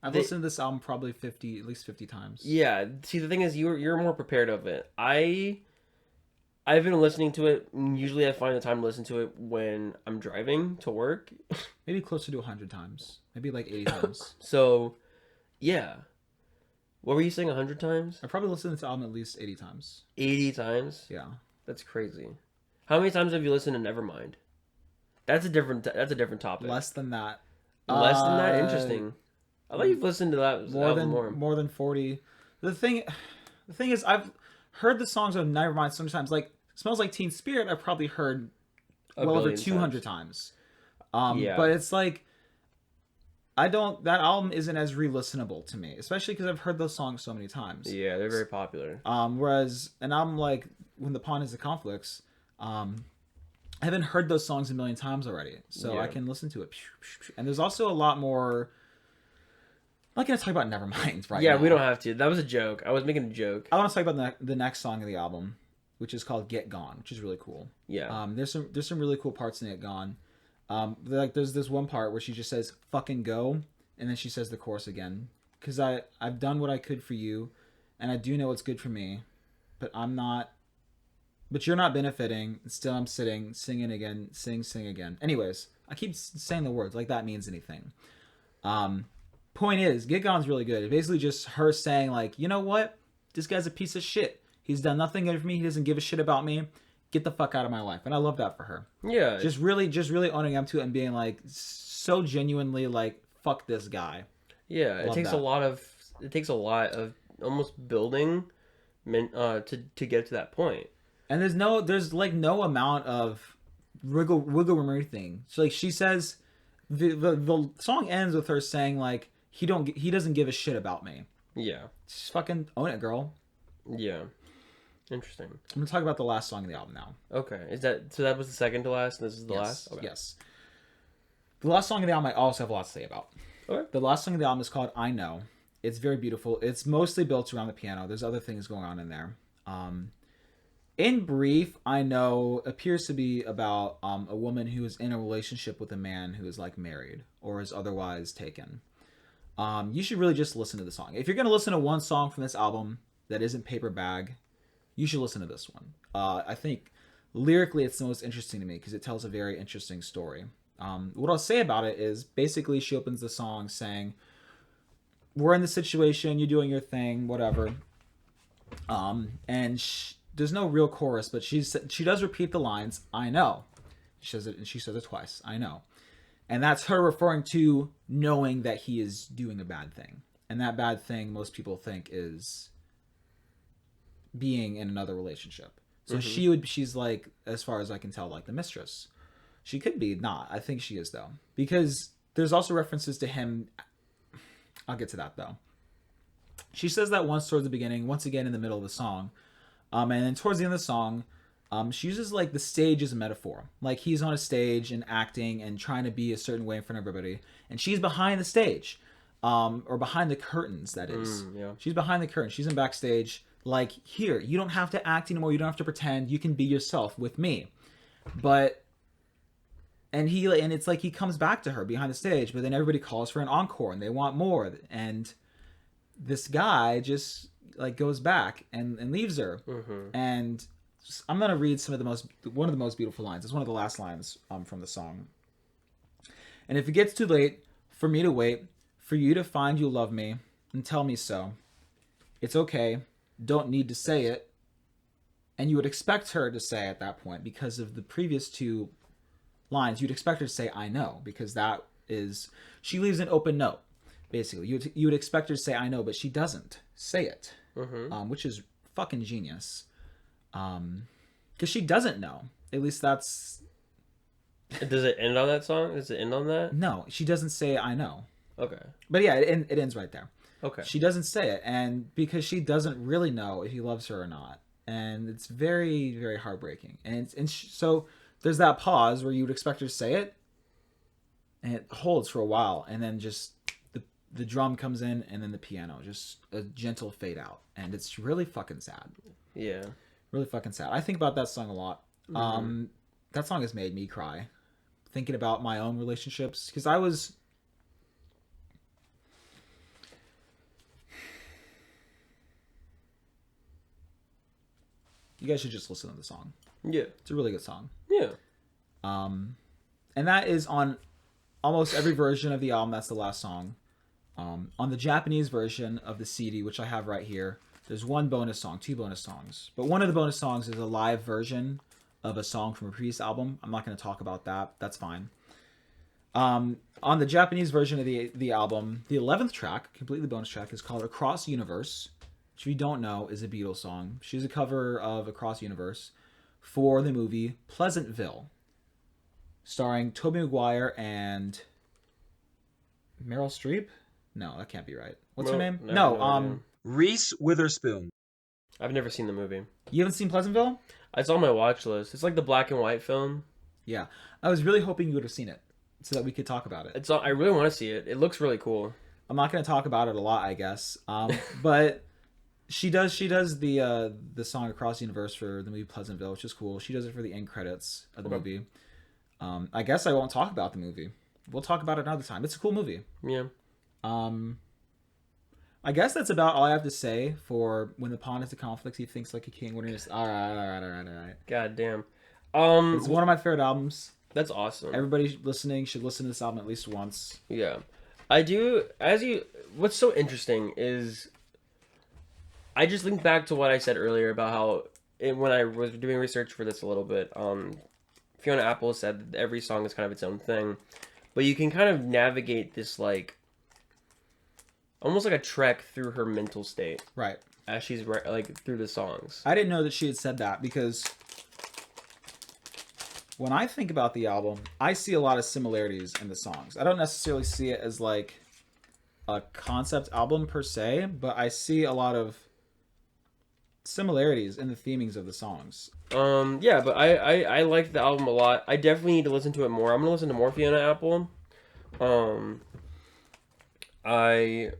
I've listened to this album probably at least 50 times. Yeah. See, the thing is, you're more prepared of it. I've been listening to it. Usually I find the time to listen to it when I'm driving to work. Maybe closer to 100 times. Maybe like 80 times. So, yeah. What were you saying, 100 times? I probably listened to this album at least 80 times. 80 times? Yeah. That's crazy. How many times have you listened to Nevermind? That's a different topic. Less than that. Less than that? Interesting. I thought you've listened to that more than 40. The thing is, I've heard the songs of Nevermind sometimes. Like Smells Like Teen Spirit, I've probably heard well over 200 times. Yeah. But it's like, that album isn't as re-listenable to me, especially because I've heard those songs so many times. Yeah, they're very popular. Whereas an album like When the Pawn Is the Conflicts, I haven't heard those songs a million times already, so I can listen to it. And there's also a lot more. I'm not going to talk about Nevermind right now. Yeah, we don't have to. That was a joke. I was making a joke. I want to talk about the next song of the album, which is called Get Gone, which is really cool. Yeah. There's some really cool parts in Get Gone. Like there's this one part where she just says "fucking go," and then she says the chorus again. Because I've done what I could for you, and I do know what's good for me. but I'm not. But you're not benefiting. Still, I'm singing again, sing again. Anyways, I keep saying the words like that means anything. Point is, Get Gone's really good. It's basically just her saying like, you know what, this guy's a piece of shit. He's done nothing good for me. He doesn't give a shit about me. Get the fuck out of my life. And I love that for her. Yeah. Just really owning up to it and being like so genuinely like, fuck this guy. Yeah. It takes a lot of almost building to get to that point. And there's like no amount of wiggle room or anything. So like she says, the song ends with her saying like he doesn't give a shit about me. Yeah. Just fucking own it, girl. Yeah. Interesting. I'm gonna talk about the last song of the album now. Okay. That was the second to last, and this is the last? Okay. Yes. The last song of the album I also have a lot to say about. Okay. The last song of the album is called I Know. It's very beautiful. It's mostly built around the piano. There's other things going on in there. In brief, I Know appears to be about a woman who is in a relationship with a man who is like married or is otherwise taken. You should really just listen to the song. If you're going to listen to one song from this album that isn't Paper Bag, you should listen to this one. I think lyrically it's the most interesting to me because it tells a very interesting story. What I'll say about it is basically she opens the song saying, we're in the situation, you're doing your thing, whatever. And there's no real chorus, but she does repeat the lines, I know. She says it twice, I know. And that's her referring to knowing that he is doing a bad thing. And that bad thing most people think is being in another relationship. So she's like, as far as I can tell, like the mistress. She could be not. I think she is though. Because there's also references to him. I'll get to that though. She says that once towards the beginning, once again in the middle of the song. And then towards the end of the song, she uses like the stage as a metaphor. Like he's on a stage and acting and trying to be a certain way in front of everybody. And she's behind the stage. Or behind the curtains, that is. Yeah. She's behind the curtain. She's in backstage. Like, here, you don't have to act anymore. You don't have to pretend. You can be yourself with me. And it's like he comes back to her behind the stage, but then everybody calls for an encore and they want more. And this guy just like goes back and leaves her. And I'm going to read one of the most beautiful lines. It's one of the last lines from the song. And if it gets too late for me to wait, for you to find you love me and tell me so, it's okay. Don't need to say it. And you would expect her to say at that point, because of the previous two lines, you'd expect her to say, I know, because that is, she leaves an open note, basically. You would expect her to say, I know, but she doesn't say it, which is fucking genius. Because she doesn't know. At least that's... Does it end on that song? Does it end on that? No, she doesn't say, I know. Okay. But yeah, it ends right there. Okay. She doesn't say it, and because she doesn't really know if he loves her or not, and it's very, very heartbreaking. So there's that pause where you would expect her to say it, and it holds for a while, and then just the drum comes in, and then the piano, just a gentle fade out, and it's really fucking sad. Yeah. Really fucking sad. I think about that song a lot. That song has made me cry, thinking about my own relationships, because I was... You guys should just listen to the song. Yeah. It's a really good song. Yeah. And that is on almost every version of the album. That's the last song. On the Japanese version of the CD, which I have right here, there's two bonus songs. But one of the bonus songs is a live version of a song from a previous album. I'm not going to talk about that. That's fine. On the Japanese version of the album, the 11th track, completely bonus track, is called Across Universe, which, if you don't know, is a Beatles song. She's a cover of Across Universe for the movie Pleasantville, starring Tobey Maguire and Meryl Streep. No, that can't be right. What's her name? No, Reese Witherspoon. I've never seen the movie. You haven't seen Pleasantville? It's on my watch list. It's like the black and white film. Yeah, I was really hoping you would have seen it so that we could talk about it. I really want to see it. It looks really cool. I'm not going to talk about it a lot, I guess. But she does the song Across the Universe for the movie Pleasantville, which is cool. She does it for the end credits of the movie. I guess I won't talk about the movie. We'll talk about it another time. It's a cool movie. Yeah. I guess that's about all I have to say for when the pawn is the conflict. He thinks like a king. When he's all right. God damn. It's one of my favorite albums. That's awesome. Everybody listening should listen to this album at least once. Yeah, I do. What's so interesting is, I just think back to what I said earlier about how when I was doing research for this a little bit, Fiona Apple said that every song is kind of its own thing, but you can kind of navigate this like almost like a trek through her mental state Right. as she's like through the songs. I didn't know that she had said that because when I think about the album, I see a lot of similarities in the songs. I don't necessarily see it as like a concept album per se, but I see a lot of similarities in the themings of the songs. Yeah, but I liked the album a lot. I definitely need to listen to it more. I'm gonna listen to more Fiona Apple. I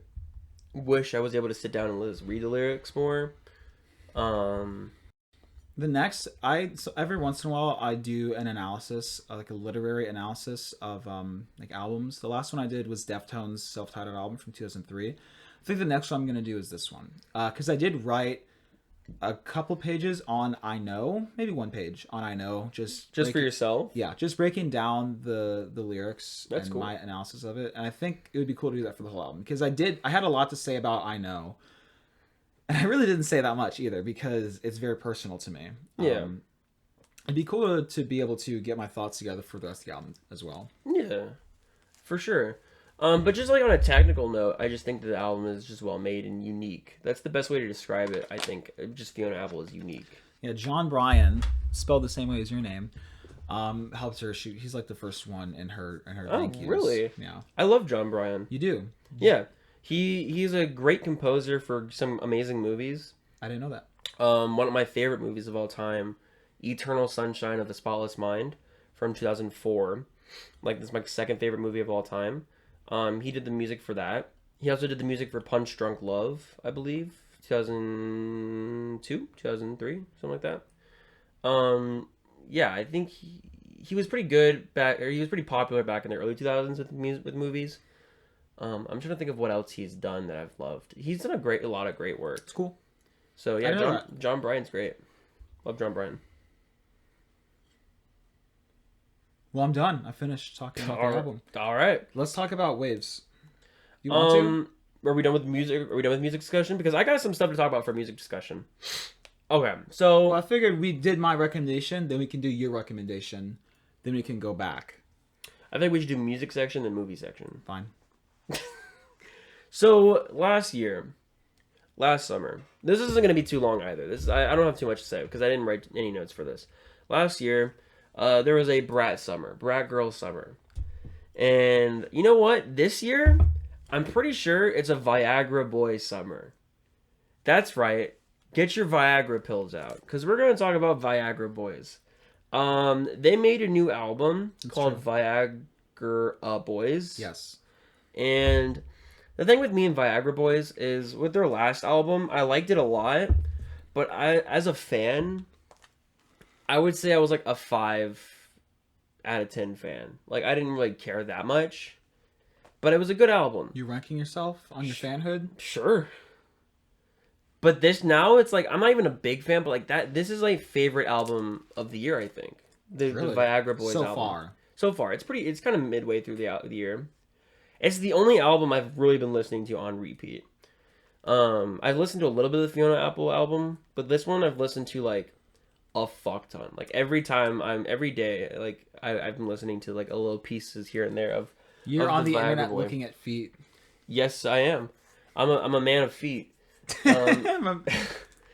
wish I was able to sit down and read the lyrics more. The next, so every once in a while I do an analysis, like a literary analysis of like albums. The last one I did was Deftones' self-titled album from 2003. I think the next one I'm gonna do is this one because I did write a couple pages on I Know, maybe one page on I Know, just for yourself. Yeah, just breaking down the lyrics. That's and cool. My analysis of it, and I think it would be cool to do that for the whole album because I had a lot to say about I Know. And I really didn't say that much either because it's very personal to me. Yeah. It'd be cool to be able to get my thoughts together for the rest of the album as well. Yeah, for sure. But just like on a technical note, I just think that the album is just well made and unique. That's the best way to describe it, I think. Just Fiona Apple is unique. Yeah, John Bryan, spelled the same way as your name, helped her shoot. He's like the first one in her thank yous. Really? Yeah. I love John Bryan. You do? Yeah. He's a great composer for some amazing movies. I didn't know that. One of my favorite movies of all time, Eternal Sunshine of the Spotless Mind from 2004. Like, this is my second favorite movie of all time. He did the music for that. He also did the music for Punch Drunk Love, I believe, 2002, 2003, something like that. Yeah, I think he was pretty good he was pretty popular back in the early 2000s with movies. I'm trying to think of what else he's done that I've loved. He's done a lot of great work. It's cool. So yeah, John Bryan's great. Love John Bryan. Well, I'm done. I finished talking about the album. All right. Let's talk about Waves. You want to? Are we done with music? Are we done with music discussion? Because I got some stuff to talk about for music discussion. Okay, so Well, I figured we did my recommendation, then we can do your recommendation, then we can go back. I think we should do music section then movie section. Fine. So last summer, this isn't going to be too long either. I don't have too much to say because I didn't write any notes for this. Last year, there was a brat girl summer. And you know what? This year, I'm pretty sure it's a Viagra Boys summer. That's right. Get your Viagra pills out because we're going to talk about Viagra Boys. They made a new album called Viagra Boys. Yes. And the thing with me and Viagra Boys is with their last album, I liked it a lot, but as a fan, I would say I was like a 5 out of 10 fan. Like, I didn't really care that much, but it was a good album. You ranking yourself on your fanhood? Sure. But this now, it's like, I'm not even a big fan, but like this is my favorite album of the year, I think. The Viagra Boys album. So far. It's kind of midway through the year. It's the only album I've really been listening to on repeat. I've listened to a little bit of the Fiona Apple album, but this one I've listened to like a fuck ton. Like every day, like I've been listening to like a little pieces here and there of. You're on the internet Boy. looking at feet. Yes, I am. I'm a man of feet. In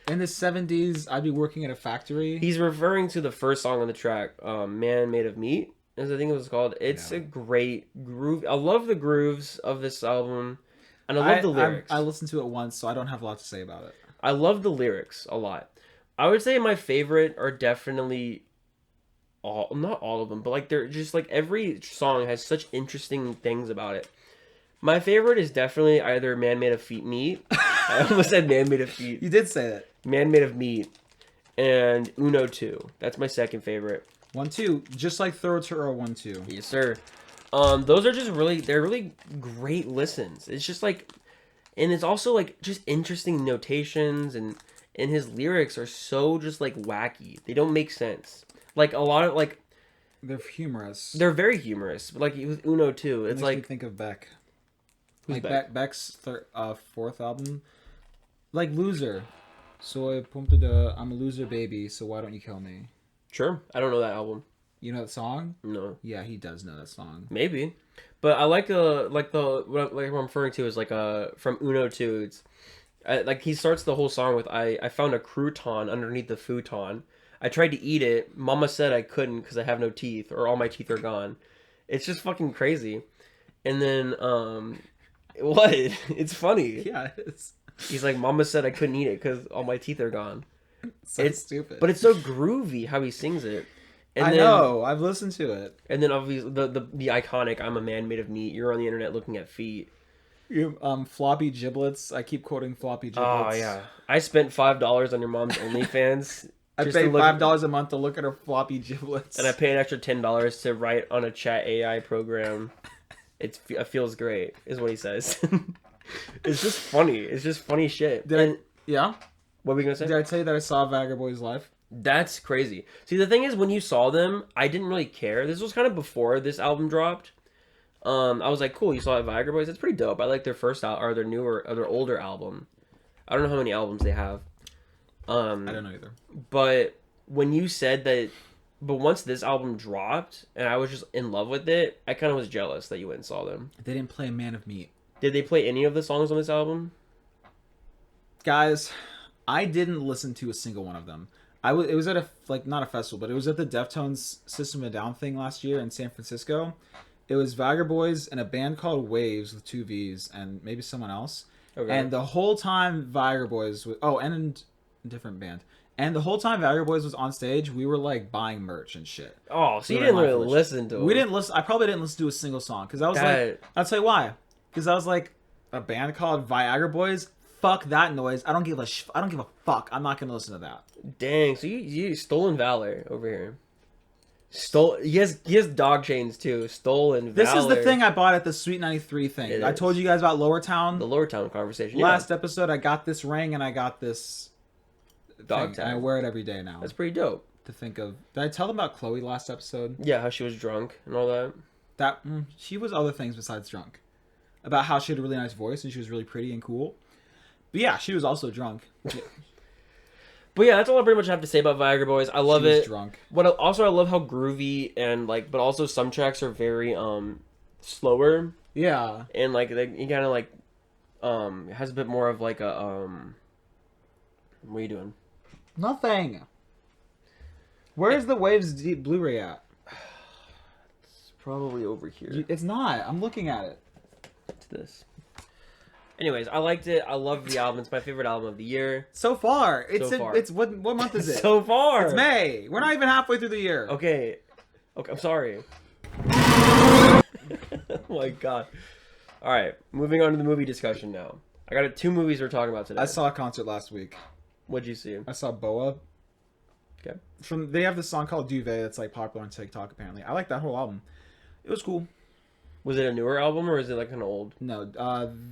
the 70s, I'd be working at a factory. He's referring to the first song on the track, "Man Made of Meat." As I think it was called. It's a great groove. I love the grooves of this album, and I love the lyrics. I listened to it once, so I don't have a lot to say about it. I love the lyrics a lot. I would say my favorite are definitely not all of them, but like they're just like every song has such interesting things about it. My favorite is definitely either "Man Made of Meat." I almost said "Man Made of Feet." You did say that. "Man Made of Meat," and "Uno 2." That's my second favorite. 1-2, just like thoroughchurro 1-2. Yes, sir. Those are just really, they're really great listens. It's just like, And it's also like just interesting notations, and his lyrics are so just like wacky. They don't make sense. Like a lot of like They're humorous. they're very humorous. But like with Uno too, it's Makes me like think of Beck. Who's Like Beck? Beck's fourth album, like Loser. So I pumped it. I'm a loser, baby. So why don't you kill me? sure. I don't know that album. You know that song? No, Yeah, he does know that song. maybe. But I like the what I'm referring to is like from Uno 2. It's like he starts the whole song with I found a crouton underneath the futon. I tried to eat it. Mama said I couldn't because I have no teeth or all my teeth are gone. It's just fucking crazy. And then what? It's funny. Yeah, it's He's like, Mama said I couldn't eat it because all my teeth are gone. so It's stupid. But it's so groovy how he sings it. And I then, know. I've listened to it. And then obviously the iconic "I'm a man made of meat." You're on the internet looking at feet. You, floppy giblets. I keep quoting floppy giblets. Oh yeah, I spent $5 on your mom's OnlyFans. I just to pay look- $5 a month to look at her floppy giblets. and I pay an extra $10 to write on a chat AI program. It feels great, is what he says. It's just funny. It's just funny shit. Yeah. What were we gonna say? Did I tell you that I saw Viagra Boys live? That's crazy. See, the thing is, when you saw them, I didn't really care. This was kind of before this album dropped. I was like, cool, you saw Viagra Boys. That's pretty dope. I like their first or their newer or their older album. I don't know how many albums they have. I don't know either. But when you said that, but once this album dropped and I was just in love with it, I kind of was jealous that you went and saw them. They didn't play Man of Meat. Did they play any of the songs on this album? Guys, I didn't listen to a single one of them. It was at not a festival, but it was at the Deftones System of a Down thing last year in San Francisco. It was Viagra Boys and a band called Waves with 2 V's and maybe someone else. Okay. And the whole time Viagra Boys was, and a different band. And the whole time Viagra Boys was on stage, we were like buying merch and shit. Oh, so you We were didn't in line really for listen to them. We didn't listen. I probably didn't listen to a single song because I was That- like, I'll tell you why. Because I was like, a band called Viagra Boys. Fuck that noise. I don't give a fuck. I'm not gonna listen to that. Dang, so you stolen valor over here. He has dog chains too. Stolen valor. This is the thing I bought at the Sweet 93 thing. It I is. told you guys about Lower Town. The Lower Town conversation. Last episode, I got this ring and I got this Dog thing, tag. and I wear it every day now. That's pretty dope. To think of. Did I tell them about Chloe last episode? Yeah, how she was drunk and all that. She was other things besides drunk. About how she had a really nice voice and she was really pretty and cool. But yeah, she was also drunk. But yeah, that's all I pretty much have to say about Viagra Boys. I love She was it. drunk. I love how groovy and like, but also some tracks are very slower Yeah. and like he kind of like has a bit more of like a What are you doing? Nothing. Where's the Waves Deep Blu-ray at? It's probably over here. It's not. I'm looking at it. To this. Anyways, I liked it. I love the album. It's my favorite album of the year. So far, it's So far. it's what month is it? So far. It's May. We're not even halfway through the year. Okay, I'm sorry. Oh my god. All right, moving on to the movie discussion now. I got 2 movies we're talking about today. I saw a concert last week. What'd you see? I saw Boa. Okay. They have this song called Duvet that's like popular on TikTok apparently. I like that whole album. It was cool. Was it a newer album or is it like an old? No,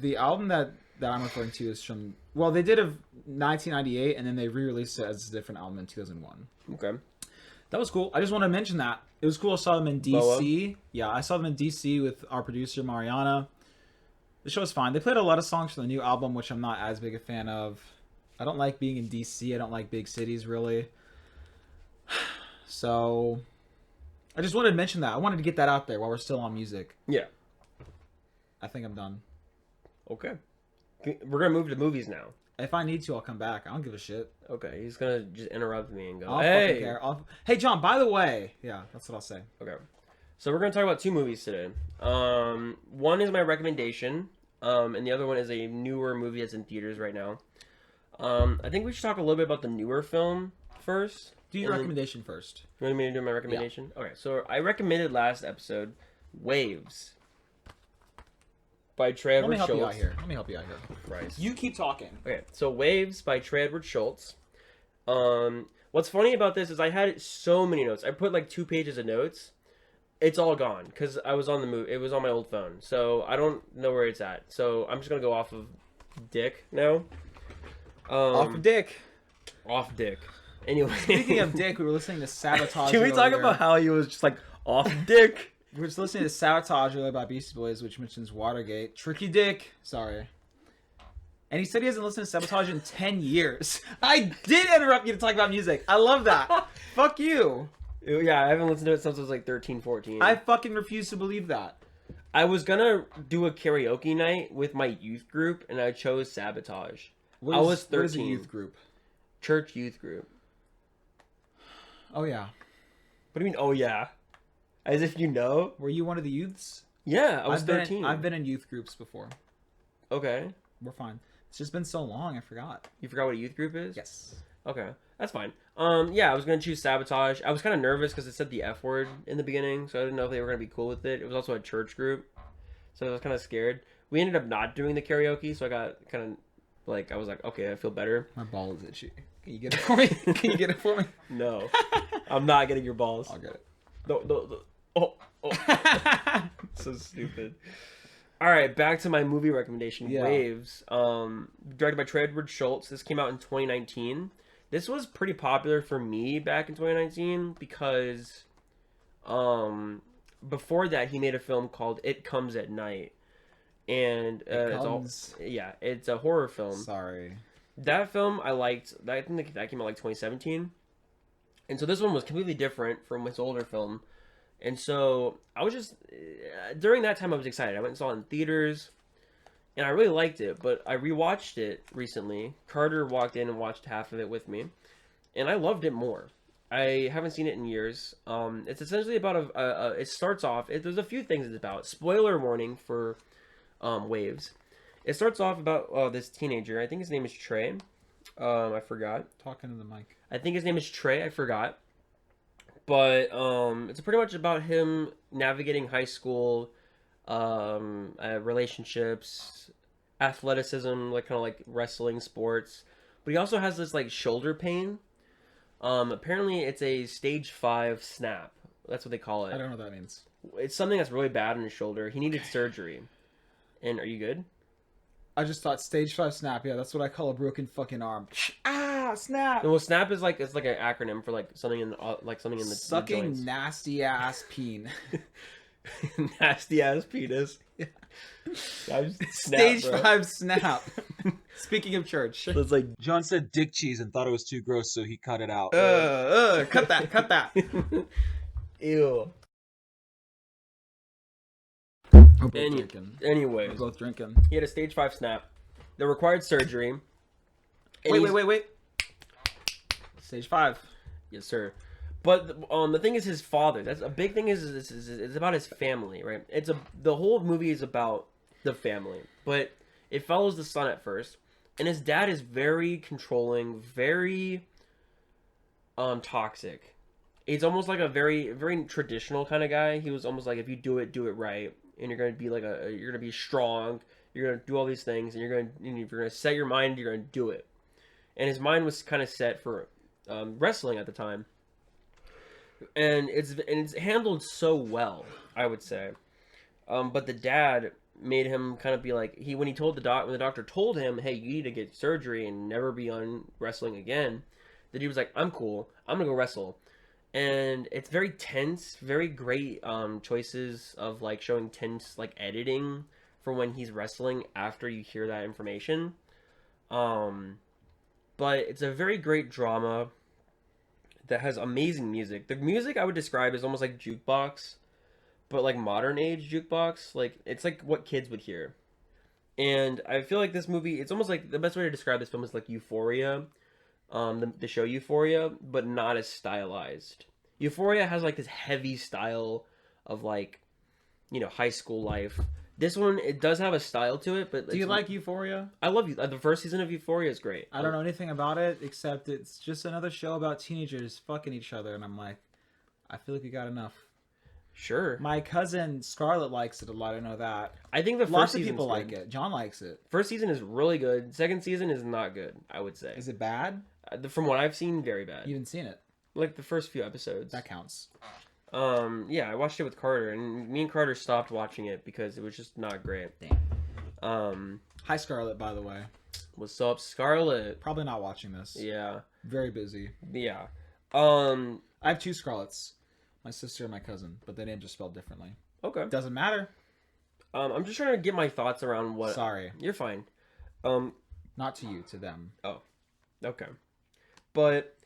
the album that I'm referring to is from they did a 1998 and then they re-released it as a different album in 2001. Okay. That was cool. I just want to mention that. It was cool. I saw them in DC. Boa? Yeah, I saw them in DC with our producer Mariana. The show was fine. They played a lot of songs from the new album, which I'm not as big a fan of. I don't like being in DC. I don't like big cities, really. So, I just wanted to mention that. I wanted to get that out there while we're still on music. Yeah. I think I'm done. Okay. We're gonna move to movies now. If I need to, I'll come back. I don't give a shit. Okay. He's gonna just interrupt me and go, I'll "Hey." fucking care. Hey, John, by the way. Yeah, that's what I'll say. Okay. So we're gonna talk about 2 movies today. One is my recommendation, and the other one is a newer movie that's in theaters right now. I think we should talk a little bit about the newer film first. Do your recommendation first. You want me to do my recommendation? Yeah. Okay, so I recommended last episode Waves by Trey Let me Edward help you out Schultz. here. Let me help you out here. Christ. You keep talking. Okay, so Waves by Trey Edward Schultz. What's funny about this is I had so many notes. I put like 2 pages of notes. It's all gone because I was on the move. It was on my old phone, so I don't know where it's at. So I'm just gonna go off of dick now. Off dick. Off dick. Anyway. Speaking of dick, we were listening to Sabotage. Can we talk about how he was just like off dick? We were just listening to Sabotage earlier by Beastie Boys, which mentions Watergate. Tricky Dick. Sorry. And he said he hasn't listened to Sabotage in 10 years. I did interrupt you to talk about music. I love that. Fuck you. Yeah, I haven't listened to it since I was like 13, 14. I fucking refuse to believe that. I was gonna do a karaoke night with my youth group, and I chose Sabotage. I was 13. What is a youth group? Church youth group. Oh, yeah. What do you mean, oh yeah? As if you know? Were you one of the youths? Yeah, I was 13. I've been in youth groups before. Okay. We're fine. It's just been so long, I forgot. You forgot what a youth group is? Yes. Okay, that's fine. Yeah, I was gonna choose Sabotage. I was kind of nervous because it said the F word in the beginning, so I didn't know if they were gonna be cool with it. It was also a church group, so I was kind of scared. We ended up not doing the karaoke, so I got kind of like, I was like, okay, I feel better. My ball is itchy. Can you get it for me? Can you get it for me? No, I'm not getting your balls. I'll get it. No. Oh. So stupid. All right, back to my movie recommendation. Yeah. Waves, directed by Trey Edward Schultz. This came out in 2019. This was pretty popular for me back in 2019 because before that he made a film called It Comes at Night, and it's a horror film. Sorry. That film I liked. I think that came out like 2017, and so this one was completely different from his older film. And so I was just, during that time I was excited. I went and saw it in theaters, and I really liked it, but I rewatched it recently. Carter walked in and watched half of it with me, and I loved it more. I haven't seen it in years. It's essentially about it starts off, there's a few things it's about. Spoiler warning for Waves. It starts off about this teenager. I think his name is Trey. I forgot. Talking to the mic. I think his name is Trey. I forgot. But it's pretty much about him navigating high school, relationships, athleticism, like kind of like wrestling, sports. But he also has this like shoulder pain. Apparently it's a stage 5 snap. That's what they call it. I don't know what that means. It's something that's really bad in his shoulder. He needed surgery. And are you good? I just thought stage 5 snap. Yeah, that's what I call a broken fucking arm. Ah, snap. No, well, snap is like, it's like an acronym for like something in the sucking joints. nasty ass peen. Nasty ass penis. Yeah. Stage 5 snap. Speaking of church. It's like John said dick cheese and thought it was too gross, so he cut it out. Cut that. Ew. We're both drinking. Anyways, We're both drinking. he had a stage 5 snap that required surgery. Wait. Stage 5. Yes, sir. But the thing is, his father. That's a big thing. Is it's about his family, right? The whole movie is about the family, but it follows the son at first, and his dad is very controlling, very toxic. He's almost like a very very traditional kind of guy. He was almost like, if you do it right, and you're gonna be like you're gonna be strong. You're gonna do all these things, and if you're gonna set your mind, you're gonna do it. And his mind was kind of set for wrestling at the time. And it's handled so well, I would say. But the dad made him kind of be like, when the doctor told him, hey, you need to get surgery and never be on wrestling again, that he was like, I'm cool, I'm gonna go wrestle. And it's very tense, very great choices of like showing tense like editing for when he's wrestling after you hear that information. But it's a very great drama that has amazing music. The music I would describe as almost like jukebox, but like modern age jukebox. Like, it's like what kids would hear. And I feel like this movie, it's almost like, the best way to describe this film is like Euphoria, the show Euphoria, but not as stylized. Euphoria has like this heavy style of like, high school life. This one, it does have a style to it, but... Do you like Euphoria? I love you. The first season of Euphoria is great. I don't know anything about it, except it's just another show about teenagers fucking each other, and I'm like, I feel like we got enough. Sure. My cousin Scarlett likes it a lot, I know that. I think the first Lots of season's people good. like it. John likes it. First season is really good. Second season is not good, I would say. Is it bad? From what I've seen, very bad. You haven't seen it. Like the first few episodes. That counts. Yeah, I watched it with Carter, and me and Carter stopped watching it because it was just not great. Damn. Hi, Scarlett, by the way. What's up, Scarlett? Probably not watching this. Yeah. Very busy. Yeah. I have 2 Scarletts. My sister and my cousin, but their names are spelled differently. Okay. Doesn't matter. I'm just trying to get my thoughts around what. Sorry. You're fine. Not to you, to them. Oh. Okay. But,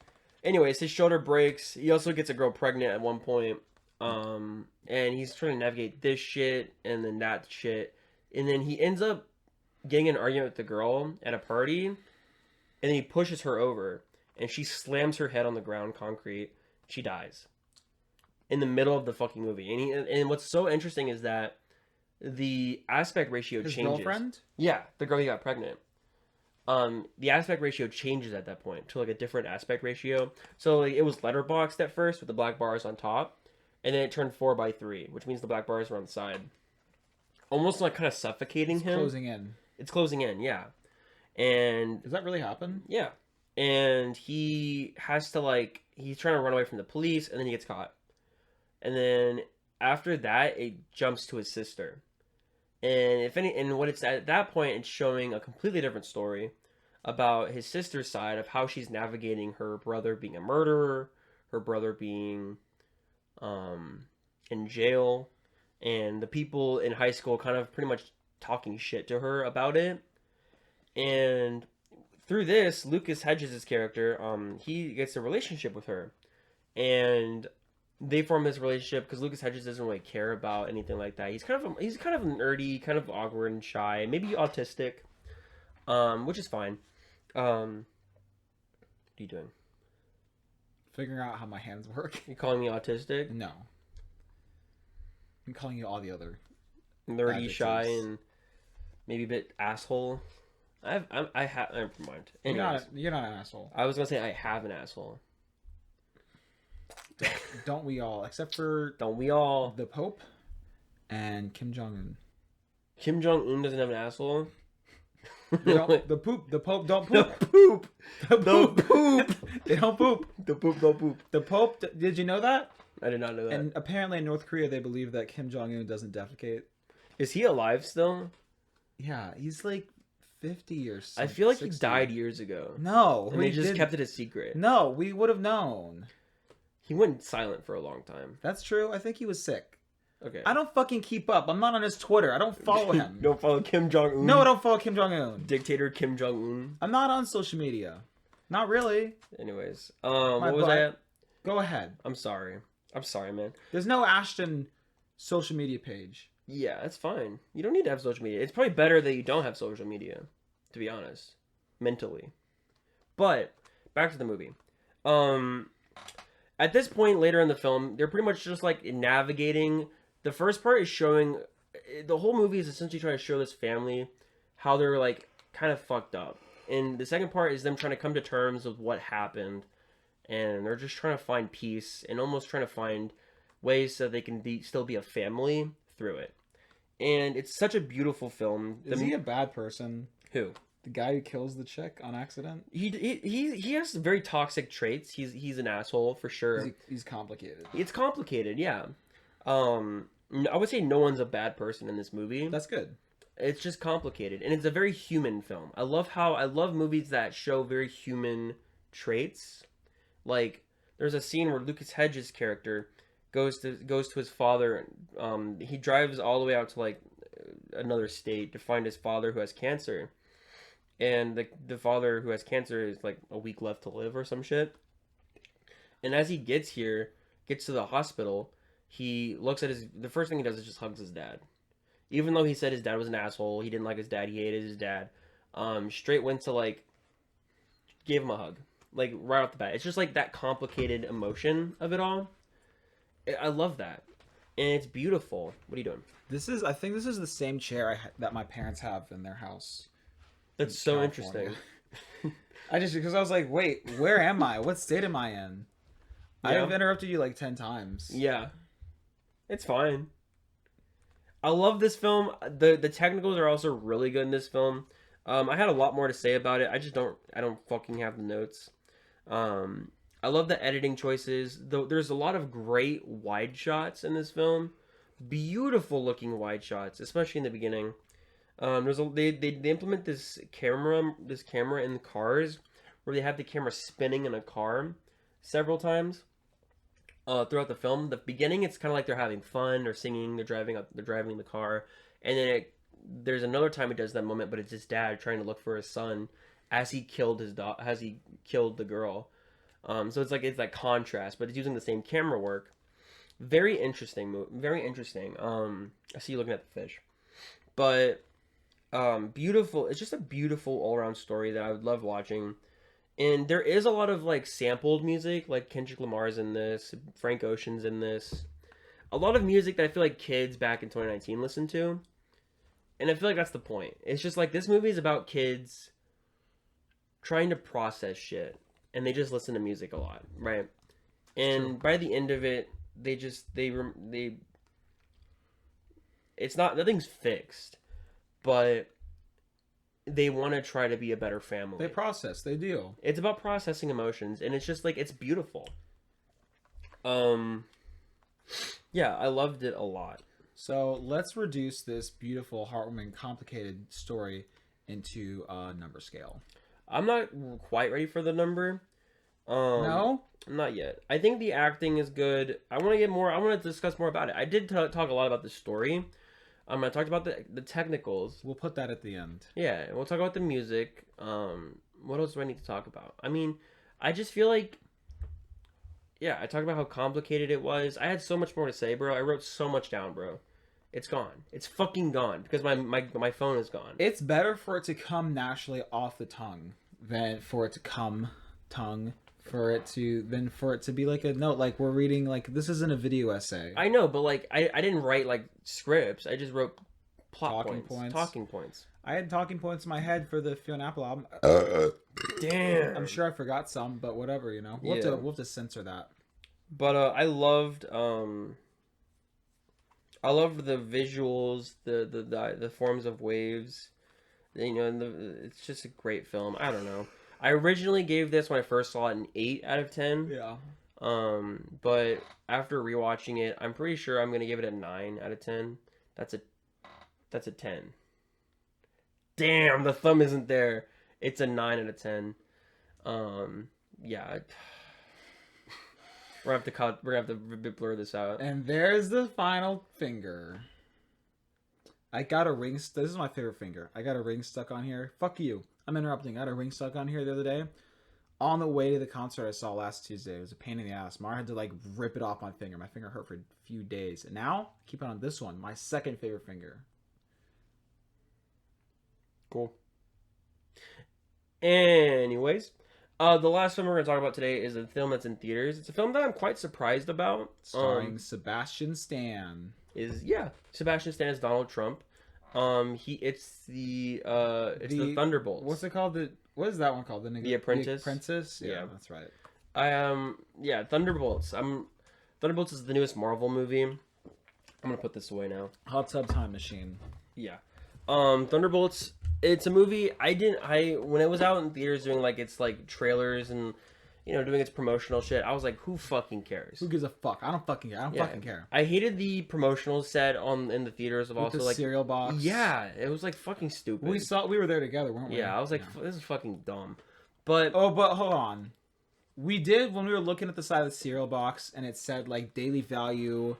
anyways, his shoulder breaks. He also gets a girl pregnant at one point. And he's trying to navigate this shit and then that shit. And then he ends up getting in an argument with the girl at a party. And then he pushes her over. And she slams her head on the ground, concrete. She dies. In the middle of the fucking movie. And what's so interesting is that the aspect ratio His changes. girlfriend? Yeah, the girl he got pregnant. The aspect ratio changes at that point to like a different aspect ratio. So like it was letterboxed at first with the black bars on top, and then it turned 4:3, which means the black bars were on the side, almost like kind of suffocating him. Closing in. It's closing in, yeah. And Does that really happen? yeah, and he has to he's trying to run away from the police, and then he gets caught, and then after that it jumps to his sister. And what it's at that point, it's showing a completely different story about his sister's side of how she's navigating her brother being a murderer, her brother being in jail, and the people in high school kind of pretty much talking shit to her about it. And through this, Lucas Hedges' character, he gets a relationship with her, and they form this relationship because Lucas Hedges doesn't really care about anything like that. He's kind of nerdy, kind of awkward and shy, maybe autistic, which is fine. What are you doing? Figuring out how my hands work. You calling me autistic? No. I'm calling you all the other Nerdy, adjectives. shy, and maybe a bit asshole. I have. Never mind. Anyways, You're not an asshole. I was gonna say I have an asshole. Don't we all? Except for Don't we all? the Pope and Kim Jong-un. Kim Jong-un doesn't have an asshole. The Pope don't poop. The poop. The poop. They don't poop. The poop don't poop. The Pope, did you know that? I did not know that. And apparently in North Korea they believe that Kim Jong-un doesn't defecate. Is he alive still? Yeah, he's like 50 or something. I feel like 60. he died years ago. No. And they just kept it a secret. No, we would have known. He went silent for a long time. That's true. I think he was sick. Okay. I don't fucking keep up. I'm not on his Twitter. I don't follow him. Don't follow Kim Jong-un? No, I don't follow Kim Jong-un. Dictator Kim Jong-un? I'm not on social media. Not really. Anyways. What was I at? Go ahead. I'm sorry, man. There's no Ashton social media page. Yeah, that's fine. You don't need to have social media. It's probably better that you don't have social media, to be honest. Mentally. But, back to the movie. At this point later in the film, they're pretty much just like navigating. The first part is showing, the whole movie is essentially trying to show this family how they're like kind of fucked up. And the second part is them trying to come to terms with what happened. And they're just trying to find peace and almost trying to find ways so they can still be a family through it. And it's such a beautiful film. Is he a bad person? Who? The guy who kills the chick on accident? He has very toxic traits. He's an asshole for sure. He's complicated. It's complicated, yeah. I would say no one's a bad person in this movie. That's good. It's just complicated, and it's a very human film. I love movies that show very human traits. Like there's a scene where Lucas Hedges' character goes to his father. He drives all the way out to like another state to find his father who has cancer. And the father who has cancer is like a week left to live or some shit. And as he gets to the hospital, he looks at the first thing he does is just hugs his dad. Even though he said his dad was an asshole, he didn't like his dad, he hated his dad. Straight went to like, gave him a hug. Like right off the bat. It's just like that complicated emotion of it all. I love that. And it's beautiful. What are you doing? I think this is the same chair that my parents have in their house. That's so California. interesting. Because I was like, wait, where am I? What state am I in? Yeah. I've interrupted you like 10 times. Yeah. It's fine. I love this film. The technicals are also really good in this film. I had a lot more to say about it. I don't fucking have the notes. I love the editing choices. There's a lot of great wide shots in this film. Beautiful looking wide shots, especially in the beginning. They implement this camera in the cars where they have the camera spinning in a car several times throughout the film. The beginning, it's kind of like they're having fun or singing. They're driving the car, and then there's another time he does that moment, but it's his dad trying to look for his son as he killed the girl. So it's like contrast, but it's using the same camera work. Very interesting movie. Very interesting. I see you looking at the fish, but beautiful. It's just a beautiful all around story that I would love watching. And there is a lot of like sampled music, like Kendrick Lamar's in this, Frank Ocean's in this. A lot of music that I feel like kids back in 2019 listened to. And I feel like that's the point. It's just like this movie is about kids trying to process shit, and they just listen to music a lot, right? And by the end of it, it's not, nothing's fixed, but they want to try to be a better family. They process, they deal. It's about processing emotions, and it's just like, it's beautiful. Yeah, I loved it a lot. So let's reduce this beautiful, heartwarming, complicated story into a number scale. I'm not quite ready for the number. No? Not yet. I think the acting is good. I want to discuss more about it. I did talk a lot about the story. I talked about the technicals. We'll put that at the end. Yeah, we'll talk about the music. What else do I need to talk about? I mean, I just feel like, yeah, I talked about how complicated it was. I had so much more to say, bro. I wrote so much down, bro. It's gone. It's fucking gone because my phone is gone. It's better for it to come naturally off the tongue than for it to come tongue. For it to be like a note, like we're reading, like this isn't a video essay. I know, but like I didn't write like scripts. I just wrote talking points. I had talking points in my head for the Fiona Apple album. Damn. I'm sure I forgot some, but whatever, you know. We'll have to censor that. But I loved the visuals, the forms of waves, you know, and it's just a great film. I don't know. I originally gave this when I first saw it an 8 out of 10. Yeah. But after rewatching it, I'm pretty sure I'm gonna give it a 9 out of 10. That's a 10. Damn, the thumb isn't there. It's a 9 out of 10. Yeah. We're gonna have to blur this out. And there's the final finger. I got a ring. This is my favorite finger. I got a ring stuck on here. Fuck you. I'm interrupting. I got a ring stuck on here the other day. On the way to the concert I saw last Tuesday. It was a pain in the ass. Mara had to like rip it off my finger. My finger hurt for a few days. And now, keep it on this one. My second favorite finger. Cool. Anyways, the last film we're going to talk about today is a film that's in theaters. It's a film that I'm quite surprised about. Starring Sebastian Stan. Sebastian Stan is Donald Trump. It's the Thunderbolts. What's it called? What is that one called? The Apprentice. The Apprentice? Yeah, that's right. Thunderbolts. Thunderbolts is the newest Marvel movie. I'm gonna put this away now. Hot Tub Time Machine. Yeah. Thunderbolts. It's a movie when it was out in theaters doing like its like trailers and, you know, doing its promotional shit, I was like, who fucking cares? Who gives a fuck? I don't fucking care. I don't fucking care. I hated the promotional set in the theaters of with also the like cereal box. Yeah, it was like fucking stupid. We were there together, weren't we? Yeah, I was like, this is fucking dumb. But but hold on. We did when we were looking at the side of the cereal box and it said like daily value,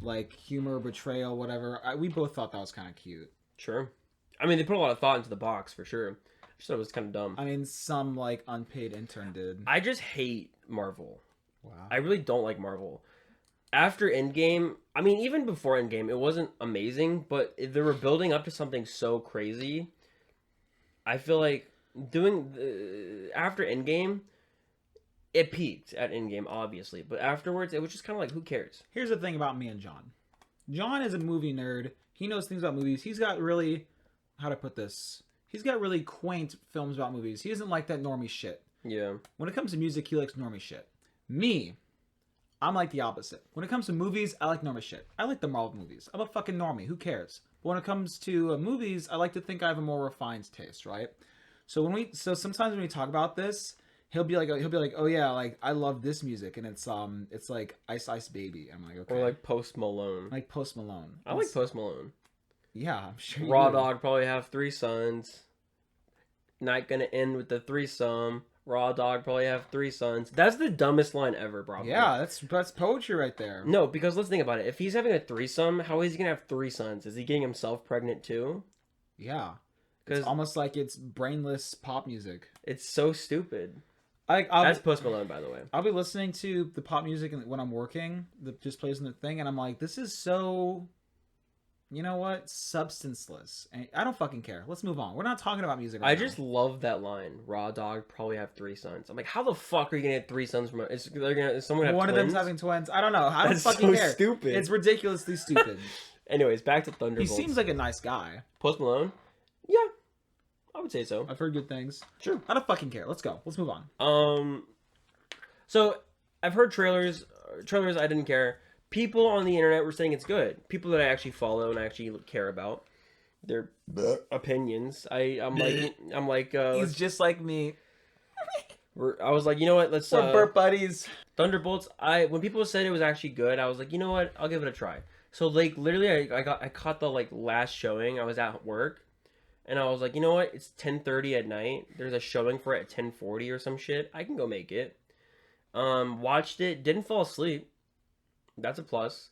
like humor, betrayal, whatever. We both thought that was kind of cute. Sure. I mean, they put a lot of thought into the box for sure. I just thought it was kind of dumb. I mean, some like unpaid intern did. I just hate Marvel. Wow. I really don't like Marvel. After Endgame, I mean, even before Endgame, it wasn't amazing, but they were building up to something so crazy. I feel like after Endgame, it peaked at Endgame, obviously, but afterwards, it was just kind of like, who cares? Here's the thing about me and John. John is a movie nerd. He knows things about movies. He's got really, how to put this? He's got really quaint films about movies. He doesn't like that normie shit. Yeah. When it comes to music, he likes normie shit. Me, I'm like the opposite. When it comes to movies, I like normie shit. I like the Marvel movies. I'm a fucking normie. Who cares? But when it comes to movies, I like to think I have a more refined taste, right? So sometimes when we talk about this, he'll be like, oh yeah, like I love this music, and it's like Ice Ice Baby. I'm like, okay. Or like Post Malone. Like Post Malone. I like Post Malone. Yeah, I'm sure. Raw you do. Dog probably have 3 sons. Not gonna end with the threesome. Raw Dog probably have 3 sons. That's the dumbest line ever, probably. Yeah, that's poetry right there. No, because let's think about it. If he's having a threesome, how is he gonna have 3 sons? Is he getting himself pregnant too? Yeah, Because it's almost like it's brainless pop music. it's so stupid. I'll That's Post Malone, by the way. I'll be listening to the pop music when I'm working, that just plays in the thing, and I'm like, this is so, you know what, substanceless. And I don't fucking care. Let's move on. We're not talking about music right I now. just love that line. Raw Dog probably have 3 sons. I'm like, how the fuck are you gonna get 3 sons from? Is someone have one twins? of them's having twins. I don't know. I don't That's fucking so care. stupid. It's ridiculously stupid. Anyways, back to He Thunderbolts. seems like a nice guy. Post Malone. Yeah, I would say so. I've heard good things. Sure. I don't fucking care. Let's go. Let's move on. So I've heard trailers. Trailers I didn't care. People on the internet were saying it's good. People that I actually follow and actually care about their opinions. I'm like. He's just like me. I was like, you know what? Let's. We're burp buddies. Thunderbolts. When people said it was actually good, I was like, you know what? I'll give it a try. So like literally, I caught the like last showing. I was at work. And I was like, you know what? It's 10:30 at night. There's a showing for it at 10:40 or some shit. I can go make it. Watched it. Didn't fall asleep. That's a plus.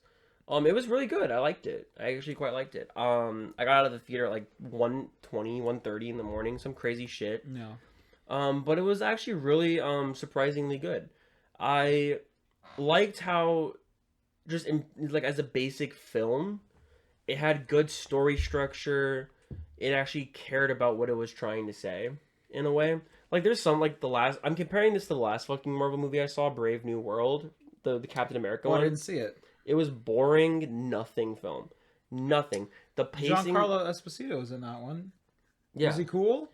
It was really good. I liked it. I actually quite liked it. I got out of the theater at like 1:30 in the morning. Some crazy shit. No. But it was actually really surprisingly good. I liked how just like as a basic film, it had good story structure. It actually cared about what it was trying to say in a way. Like there's some like I'm comparing this to the last fucking Marvel movie I saw, Brave New World, the Captain America Oh, one. I didn't see it. It was boring, nothing film. Nothing. The pacing. Giancarlo Esposito was in that one. Yeah. Was he cool?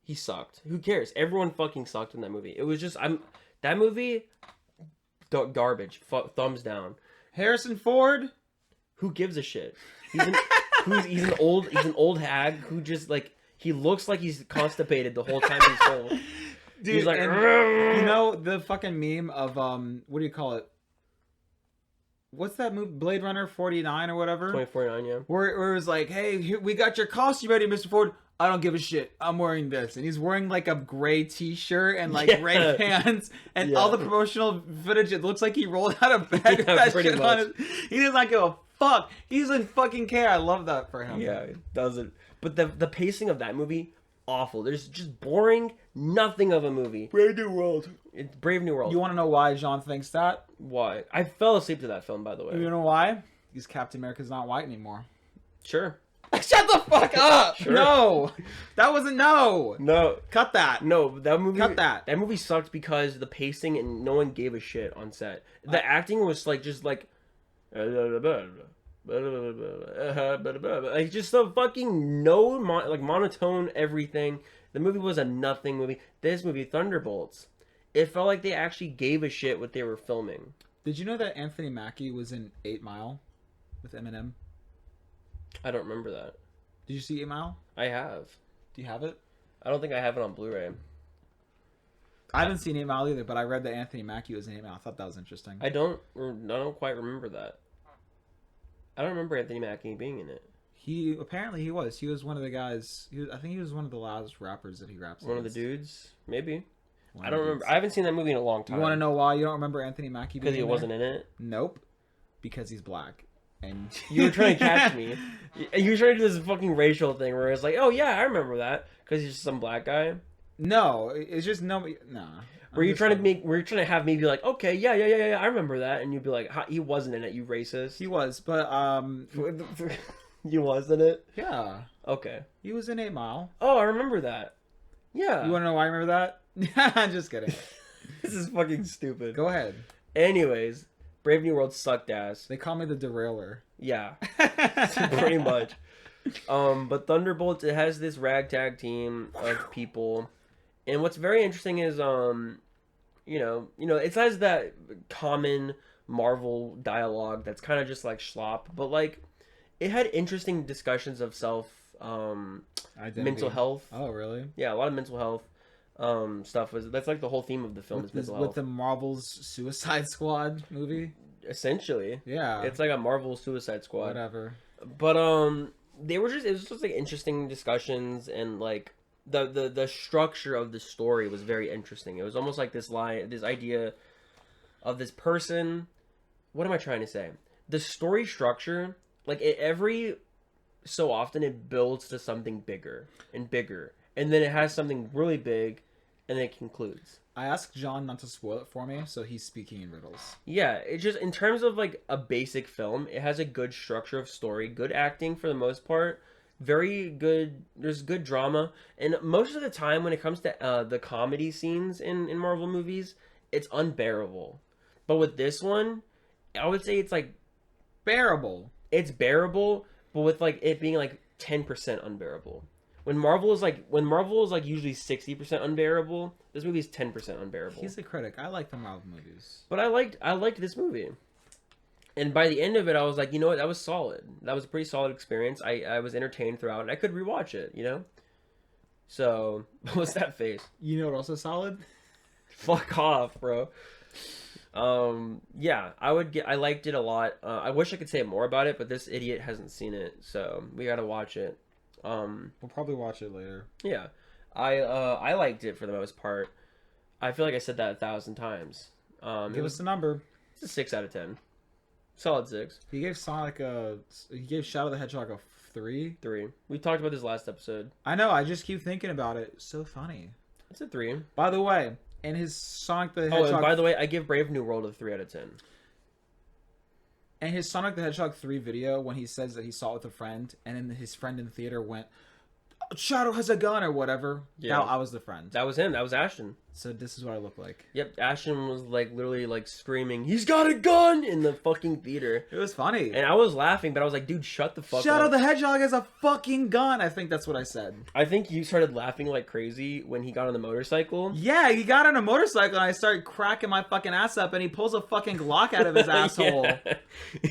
He sucked. Who cares? Everyone fucking sucked in that movie. It was just that movie garbage. Thumbs down. Harrison Ford? Who gives a shit? He's an old hag who just like he looks like he's constipated the whole time he's full. Dude, he's like, you know the fucking meme of what do you call it? What's that movie? Blade Runner 49 or whatever? 2049, yeah. Where it was like, hey, here, we got your costume ready, Mr. Ford. I don't give a shit. I'm wearing this. And he's wearing like a gray t-shirt and like red pants. And all the promotional footage, it looks like he rolled out of bed with that shit on his... He does not give a fuck. He doesn't fucking care. I love that for him. Yeah, it doesn't. But the pacing of that movie, awful. There's just boring, nothing of a movie. Brave New World. It's Brave New World. You want to know why Jean thinks that? Why? I fell asleep to that film, by the way. You know why? Because Captain America's not white anymore. Sure. Shut the fuck up! Sure. No! That wasn't no! No. Cut that! No, that movie. Cut that. That movie sucked because the pacing and no one gave a shit on set. The acting was like just like just so fucking monotone everything. The movie was a nothing movie. This movie, Thunderbolts, it felt like they actually gave a shit what they were filming. Did you know that Anthony Mackie was in 8 Mile with Eminem? I don't remember that. Did you see 8 Mile? I have. Do you have it? I don't think I have it on Blu-ray. I haven't seen 8 Mile either, but I read that Anthony Mackie was in 8 Mile. I thought that was interesting. I don't quite remember that. I don't remember Anthony Mackie being in it. Apparently he was. He was one of the guys. I think he was one of the last rappers that he raps. One of the dudes, maybe. One I of don't the remember. dudes. I haven't seen that movie in a long time. You want to know why you don't remember Anthony Mackie being Because he in wasn't there? in it. Nope. Because he's black. And You were trying to catch me. You were trying to do this fucking racial thing where it's like, oh yeah, I remember that because he's just some black guy. No, it's just nobody. Nah. Were you trying to have me be like, okay, yeah, I remember that, and you'd be like, he wasn't in it, you racist. He was, but You was in it. yeah, Okay. he was in 8 Mile. Oh, I remember that. Yeah. You want to know why I remember that? I'm just kidding. This is fucking stupid. Go ahead. Anyways, Brave New World sucked ass. They call me the derailer. Yeah. Pretty much. But Thunderbolts, it has this ragtag team of people, and what's very interesting is it has that common Marvel dialogue that's kind of just like schlop, but like it had interesting discussions of mental health. Oh, really? Yeah, a lot of mental health stuff that's like the whole theme of the film is mental health. With the Marvel's Suicide Squad movie. Essentially. Yeah. It's like a Marvel Suicide Squad. Whatever. But it was just like interesting discussions, and like the structure of the story was very interesting. It was almost like this idea of this person. What am I trying to say? The story structure, like every so often, it builds to something bigger and bigger, and then it has something really big, and then it concludes. I asked John not to spoil it for me, so he's speaking in riddles. Yeah, it's just in terms of like a basic film, it has a good structure of story, good acting for the most part, very good. There's good drama, and most of the time when it comes to the comedy scenes in Marvel movies, it's unbearable. But with this one, I would say it's like Bearable. It's bearable, but with like it being like 10% unbearable. When Marvel is like usually 60% unbearable, this movie is 10% unbearable. He's a critic. I like the Marvel movies. But I liked this movie. And by the end of it, I was like, you know what, that was solid. That was a pretty solid experience. I was entertained throughout, and I could rewatch it, you know? So, what's that face? You know what else is solid? Fuck off, bro. Yeah, I liked it a lot. I wish I could say more about it, but this idiot hasn't seen it, so we gotta watch it. We'll probably watch it later. Yeah, I liked it for the most part. I feel like I said that 1,000 times. Give us the number. It's a 6 out of 10. Solid 6. He gave Shadow the Hedgehog a 3. 3. We talked about this last episode. I know. I just keep thinking about it. It's so funny. It's a 3. By the way, in his Sonic the Hedgehog. Oh, and by the way, I give Brave New World a 3 out of 10. And his Sonic the Hedgehog 3 video, when he says that he saw it with a friend, and then his friend in the theater went, Shadow has a gun or whatever. Yeah. Now I was the friend. That was him. That was Ashton. So this is what I look like. Yep, Ashton was like literally like screaming, "He's got a gun!" in the fucking theater. It was funny. And I was laughing, but I was like, dude, shut the fuck up. Shadow the Hedgehog has a fucking gun. I think that's what I said. I think you started laughing like crazy when he got on the motorcycle. Yeah, he got on a motorcycle and I started cracking my fucking ass up and he pulls a fucking Glock out of his asshole. Yeah.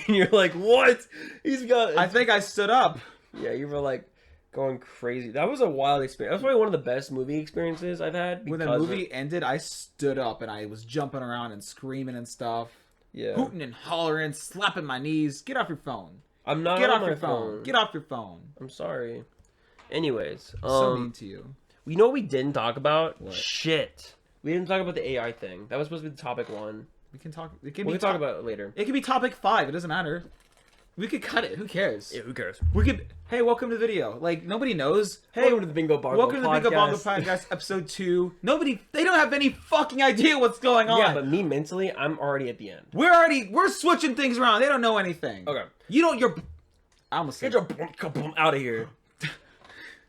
And you're like, what? He's got... I think I stood up. Yeah, you were like going crazy. That was a wild experience. That was probably one of the best movie experiences I've had. When the movie ended, I stood up and I was jumping around and screaming and stuff. Yeah. Hooting and hollering, slapping my knees. Get off your phone. I'm not Get on off my your phone. Get off your phone. I'm sorry. Anyways. So mean to you. You know what we didn't talk about? What? Shit. We didn't talk about the AI thing. That was supposed to be the topic 1. We can talk. We can talk about it later. It could be topic 5. It doesn't matter. We could cut it. Who cares? Yeah, who cares? We could. Hey, welcome to the video. Like nobody knows. Hey, welcome to the Bingo Bongo Welcome to the Bingo Bongo Podcast, episode 2. Nobody. They don't have any fucking idea what's going on. Yeah, but me mentally, I'm already at the end. We're switching things around. They don't know anything. Okay. You don't. You're. I almost said. Get your out of here.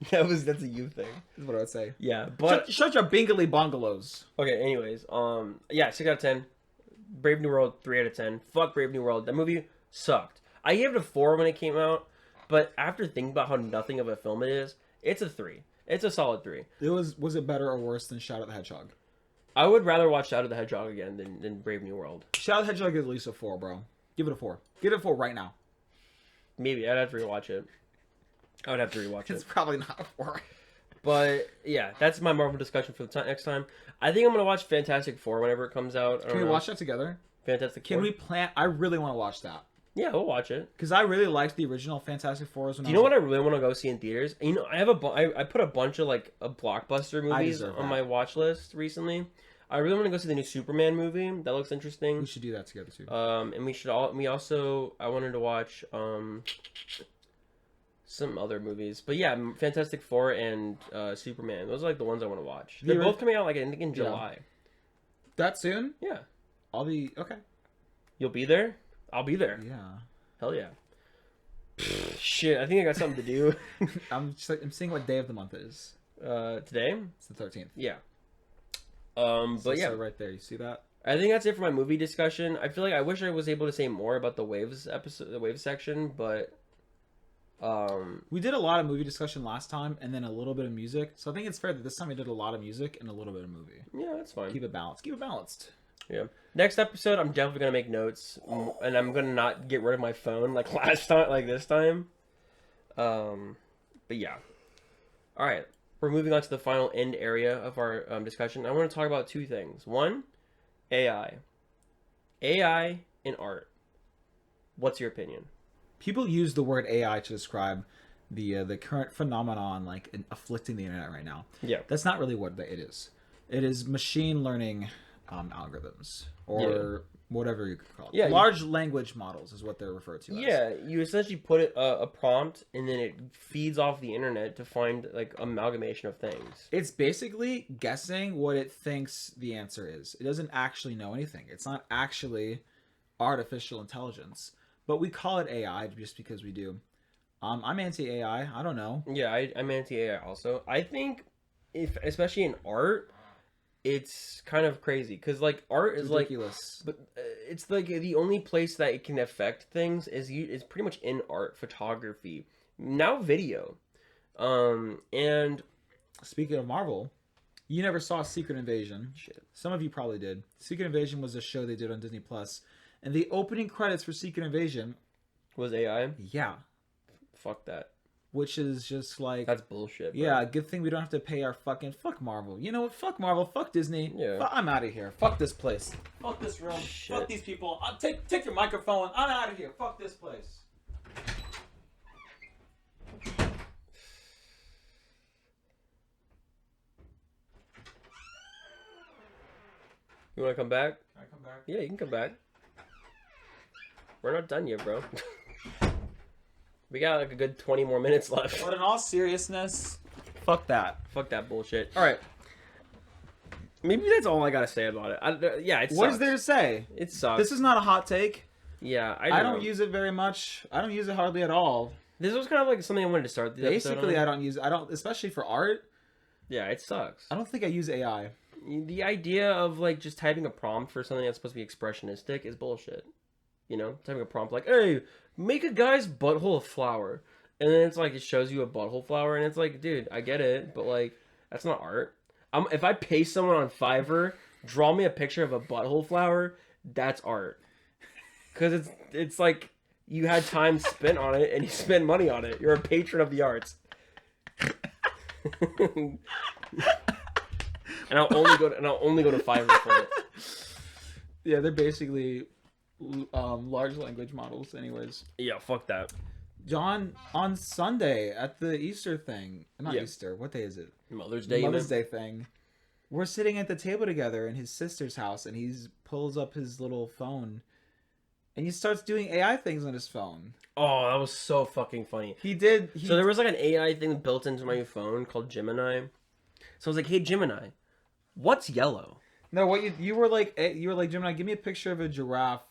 That's a you thing. That's what I would say. Yeah, but shut your bingly bongalos. okay. Anyways, yeah, 6 out of 10. Brave New World, 3 out of 10. Fuck Brave New World. That movie sucked. I gave it a 4 when it came out, but after thinking about how nothing of a film it is, it's a 3. It's a solid 3. Was it better or worse than Shadow the Hedgehog? I would rather watch Shadow the Hedgehog again than Brave New World. Shadow the Hedgehog is at least a 4, bro. Give it a 4. Give it a 4 right now. Maybe I'd have to rewatch it. I would have to rewatch It's it. probably not a 4. But yeah, that's my Marvel discussion for the next time. I think I'm gonna watch Fantastic Four whenever it comes out. Can we watch that together? Fantastic Four? Can we plan? I really want to watch that. Yeah, we'll watch it. Because I really liked the original Fantastic Fours. Do you know what I really want to go see in theaters? You know, I have I put a bunch of like a blockbuster movies on my watch list recently. I really want to go see the new Superman movie. That looks interesting. We should do that together too. And I wanted to watch some other movies. But yeah, Fantastic Four and Superman. Those are like the ones I want to watch. They're both coming out like I think in July. That soon? Yeah. I'll be okay. You'll be there? I'll be there. Yeah. Hell yeah. Shit, I think I got something to do. I'm seeing what day of the month is. Today? It's the 13th. Yeah. So yeah. right there, you see that? I think that's it for my movie discussion. I feel like I wish I was able to say more about the waves section, but we did a lot of movie discussion last time and then a little bit of music. So I think it's fair that this time we did a lot of music and a little bit of movie. Yeah, that's fine. Keep it balanced. Keep it balanced. Yeah. Next episode, I'm definitely gonna make notes, and I'm gonna not get rid of my phone like last time, like this time. But yeah. All right, we're moving on to the final end area of our discussion. I want to talk about 2 things. One, AI. AI in art. What's your opinion? People use the word AI to describe the current phenomenon like afflicting the internet right now. Yeah. That's not really what it is. It is machine learning algorithms or whatever you could call it. Yeah, Large language models is what they're referred to as. Yeah, you essentially put it a prompt, and then it feeds off the internet to find like amalgamation of things. It's basically guessing what it thinks the answer is. It doesn't actually know anything. It's not actually artificial intelligence, but we call it AI just because we do. I'm anti-AI. I don't know. Yeah, I'm anti-AI also. I think especially in art, it's kind of crazy because like art is ridiculous. but it's like the only place that it can affect things is pretty much in art, photography, now video, and Speaking of Marvel, you never saw Secret Invasion. shit. Some of you probably did. Secret Invasion was a show they did on Disney Plus, and the opening credits for Secret Invasion, Was AI? yeah, Fuck that. which is just like, That's bullshit. Bro. yeah, good thing we don't have to pay our fuck Marvel. You know what? Fuck Marvel. Fuck Disney. Yeah. I'm out of here. Fuck this place. Fuck this room. Shit. Fuck these people. Take your microphone. I'm out of here. Fuck this place. You want to come back? Can I come back? Yeah, you can come back. We're not done yet, bro. We got like a good 20 more minutes left. But in all seriousness, fuck that. Fuck that bullshit. All right. Maybe that's all I gotta say about it. Yeah, it sucks. What is there to say? It sucks. This is not a hot take. Yeah, I don't use it very much. I don't use it hardly at all. This was kind of like something I wanted to start the episode Basically, on. I don't, especially for art. Yeah, it sucks. I don't think I use AI. The idea of like just typing a prompt for something that's supposed to be expressionistic is bullshit. You know, typing a prompt like, "Hey, make a guy's butthole a flower," and then it's like it shows you a butthole flower, and it's like, dude, I get it, but like that's not art. If I pay someone on Fiverr, draw me a picture of a butthole flower, that's art. Because it's like you had time spent on it and you spend money on it. You're a patron of the arts. And I'll only go to Fiverr for it. Yeah, they're basically large language models, anyways. Yeah, fuck that. John, on Sunday at the Easter thing, not Yeah. Easter, what day is it? Mother's Day. Mother's Day thing. We're sitting at the table together in his sister's house, and he pulls up his little phone, and he starts doing AI things on his phone. Oh, that was so fucking funny. So So there was like an AI thing built into my phone called Gemini. So I was like, "Hey Gemini, what's yellow?" No, what you were like, Gemini, give me a picture of a giraffe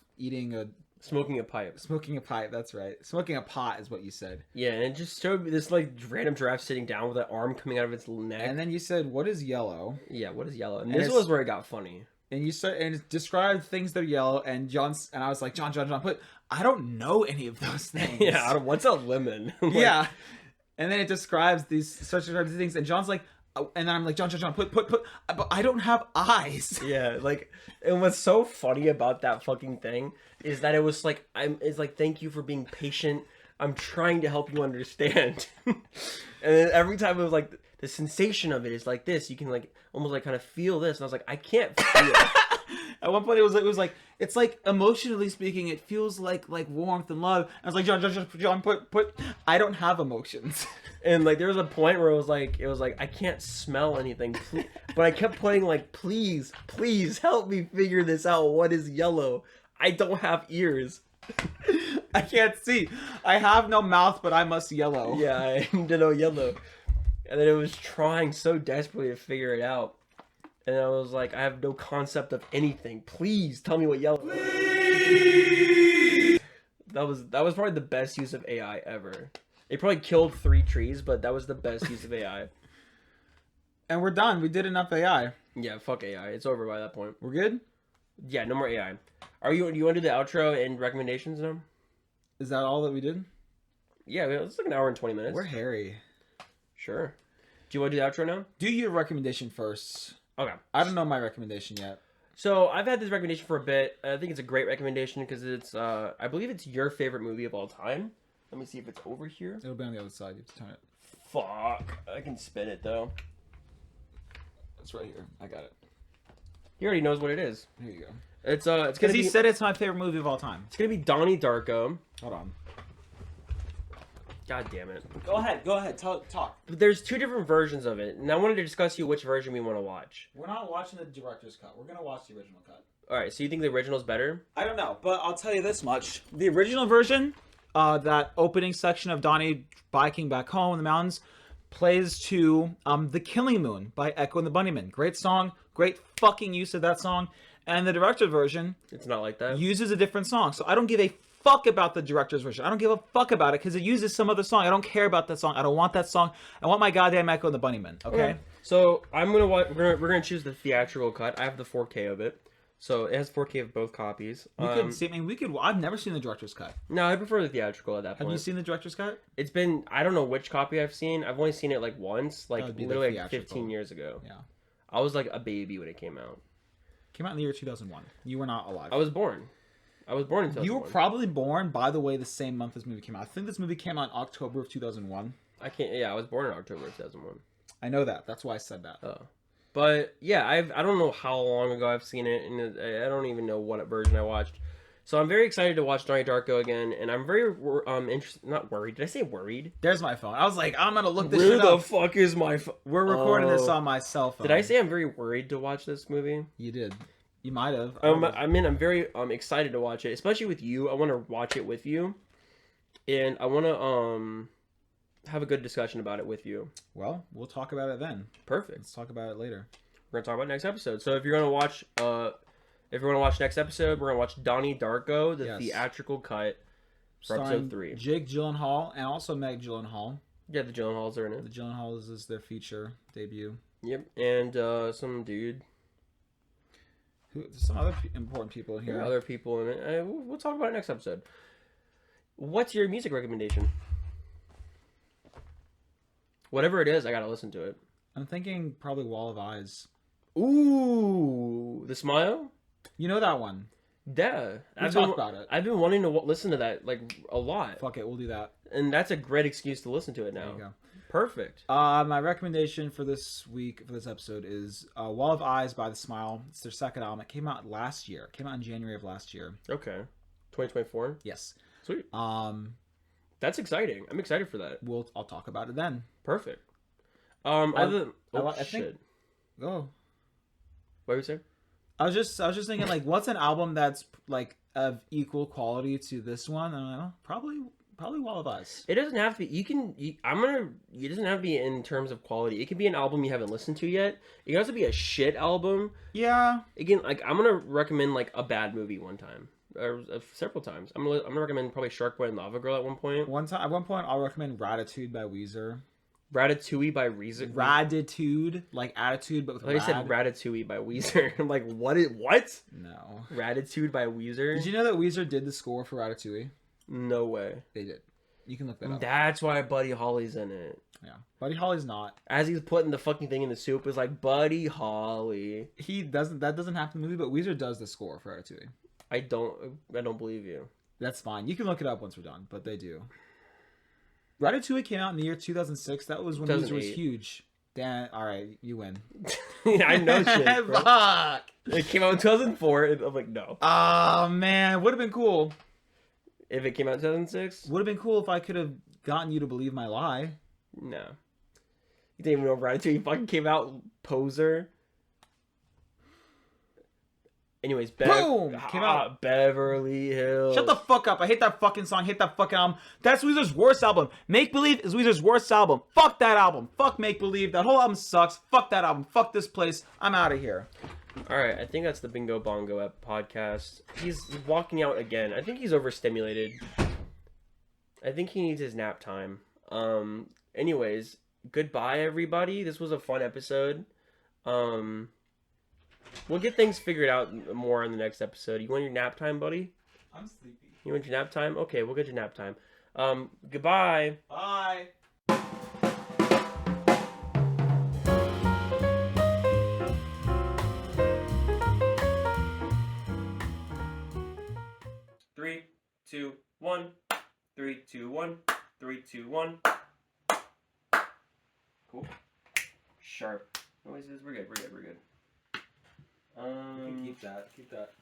Smoking a pipe. smoking a pipe. That's right, smoking a pot is what you said. Yeah, and it just showed me this like random giraffe sitting down with an arm coming out of its neck. And then you said, what is yellow? Yeah, what is yellow? And And this was where it got funny. And you start and it described things that are yellow, and I was like, John, put. I don't know any of those things. Yeah, what's a lemon? Like, Yeah, and then it describes these things, and John's like, oh, and then I'm like, John, put. But I don't have eyes. Yeah, like, and what's so funny about that fucking thing is that it was like, it's like, thank you for being patient. I'm trying to help you understand. And then every time it was like, the sensation of it is like this. You can like, almost like kind of feel this. And I was like, I can't feel it. At one point, it was like, it's like emotionally speaking, it feels like warmth and love. I was like, John, put. I don't have emotions. And like, there was a point where it was like, I can't smell anything. But I kept putting like, please help me figure this out. What is yellow? I don't have ears. I can't see. I have no mouth, but I must yellow. Yeah, I need to know yellow. And then it was trying so desperately to figure it out. And I was like, I have no concept of anything. Please tell me what yellow is. That was probably the best use of AI ever. It probably killed 3 trees, but that was the best use of AI. And we're done. We did enough AI. Yeah, fuck AI. It's over by that point. We're good? Yeah, no more AI. Do you want to do the outro and recommendations now? Is that all that we did? Yeah, it's like an hour and 20 minutes. We're hairy. Sure. Do you want to do the outro now? Do your recommendation first. Okay. I don't know my recommendation yet. So I've had this recommendation for a bit. I think it's a great recommendation because it's, I believe it's your favorite movie of all time. Let me see if it's over here. It'll be on the other side. You have to turn it. Fuck. I can spin it though. It's right here. I got it. He already knows what it is. Here you go. It's Because gonna he be said it's my favorite movie of all time. it's gonna be Donnie Darko. Hold on. God damn it. Go ahead. Talk. But there's 2 different versions of it, and I wanted to discuss you which version we want to watch. We're not watching the director's cut. We're gonna watch the original cut. All right, so you think the original's better? I don't know, but I'll tell you this much: the original version, that opening section of Donnie biking back home in the mountains, plays to "The Killing Moon" by Echo and the Bunnymen. Great song, great fucking use of that song. And the director's version, It's not like that. uses a different song. So I don't give a fuck about the director's version. I don't give a fuck about it because it uses some other song. I don't care about that song. I don't want that song. I want my goddamn Echo and the Bunnymen. Okay. So I'm gonna watch. We're gonna choose the theatrical cut. I have the 4K of it, so it has 4K of both copies. We could see. I mean, we could. I've never seen the director's cut. No, I prefer the theatrical at that Have point. you seen the director's cut? It's been, I don't know which copy I've seen. I've only seen it like once, like would be the literally like theatrical. 15 years ago. Yeah. I was like a baby when it came out. Came out in the year 2001. You were not alive. I was born. I was born in 2001. You were probably born, by the way, the same month this movie came out. I think this movie came out in October of 2001. I can't. Yeah, I was born in October of 2001. I know that. That's why I said that. But yeah, I don't know how long ago I've seen it, and I don't even know what version I watched. So I'm very excited to watch Donnie Darko again, and I'm very interested. Not worried. Did I say worried? There's my phone. I was like, I'm gonna look this Where shit the up. fuck is my phone? We're recording this on my cell phone. Did I say I'm very worried to watch this movie? You did. You might have. I'm very excited to watch it, especially with you. I want to watch it with you, and I want to have a good discussion about it with you. Well, we'll talk about it then. Perfect. Let's talk about it later. We're gonna talk about next episode. So if you're gonna watch, next episode, we're gonna watch Donnie Darko, the theatrical cut for Starring episode 3. Jake Gyllenhaal and also Meg Gyllenhaal. Yeah, the Gyllenhaals are in The it. Gyllenhaals is their feature debut. Yep, and some dude. There's some other important people in here. There are other people in it. We'll talk about it next episode. What's your music recommendation? Whatever it is, I gotta listen to it. I'm thinking probably Wall of Eyes. Ooh, The Smile? You know that one. Yeah. We talked about it. I've been wanting to listen to that like a lot. Fuck it, we'll do that. And that's a great excuse to listen to it now. There you go. Perfect. My recommendation for this week, for this episode, is Wall of Eyes by The Smile. It's their second album. It came out last year. It came out in January of last year. Okay. 2024? Yes. Sweet. Um, That's exciting. I'm excited for that. I'll talk about it then. Perfect. I Shit. think. Oh. What were you saying? I was just thinking, like, what's an album that's like of equal quality to this one? And I don't know, probably Wall of Eyes. It doesn't have to be. It doesn't have to be in terms of quality. It could be an album you haven't listened to yet. It can also be a shit album. Yeah. Again, like I'm gonna recommend like a bad movie one time or several times. I'm gonna recommend probably Shark Boy and Lava Girl at one point. At one point, I'll recommend Ratatouille by Weezer. Ratatouille by Weezer. Raditude, like attitude, but with I said Ratatouille by Weezer. I'm like, what? What? No. Ratitude by Weezer. Did you know that Weezer did the score for Ratatouille? No way. They did. You can look that up. That's why Buddy Holly's in it. Yeah. Buddy Holly's not. As he's putting the fucking thing in the soup, it's like Buddy Holly. That doesn't happen in the movie, but Weezer does the score for Ratatouille. I don't believe you. That's fine. You can look it up once we're done, but they do. Ratatouille came out in the year 2006. That was when Weezer was huge. Dan, all right, you win. I know shit. Bro. Fuck. It came out in 2004. I'm like, no. Oh man, would have been cool. If it came out in 2006, Would have been cool if I could have gotten you to believe my lie. no. You didn't even know Ratatouille fucking came out, poser. Anyways, Boom! Came out. Beverly Hills. Shut the fuck up. I hate that fucking song. Hate that fucking album. That's Weezer's worst album. Make Believe is Weezer's worst album. Fuck that album. Fuck Make Believe. That whole album sucks. Fuck that album. Fuck this place. I'm out of here. All right, I think that's the Bingo Bongo podcast. He's walking out again. I think he's overstimulated. I think he needs his nap time. Anyways, goodbye everybody. This was a fun episode. We'll get things figured out more in the next episode. You want your nap time, buddy? I'm sleepy. You want your nap time? Okay, we'll get your nap time. Goodbye. Bye. 3, 2, 1. 3, 2, 1. 3, 2, 1. Cool. Sharp noises. We're good. You can keep that. Keep that.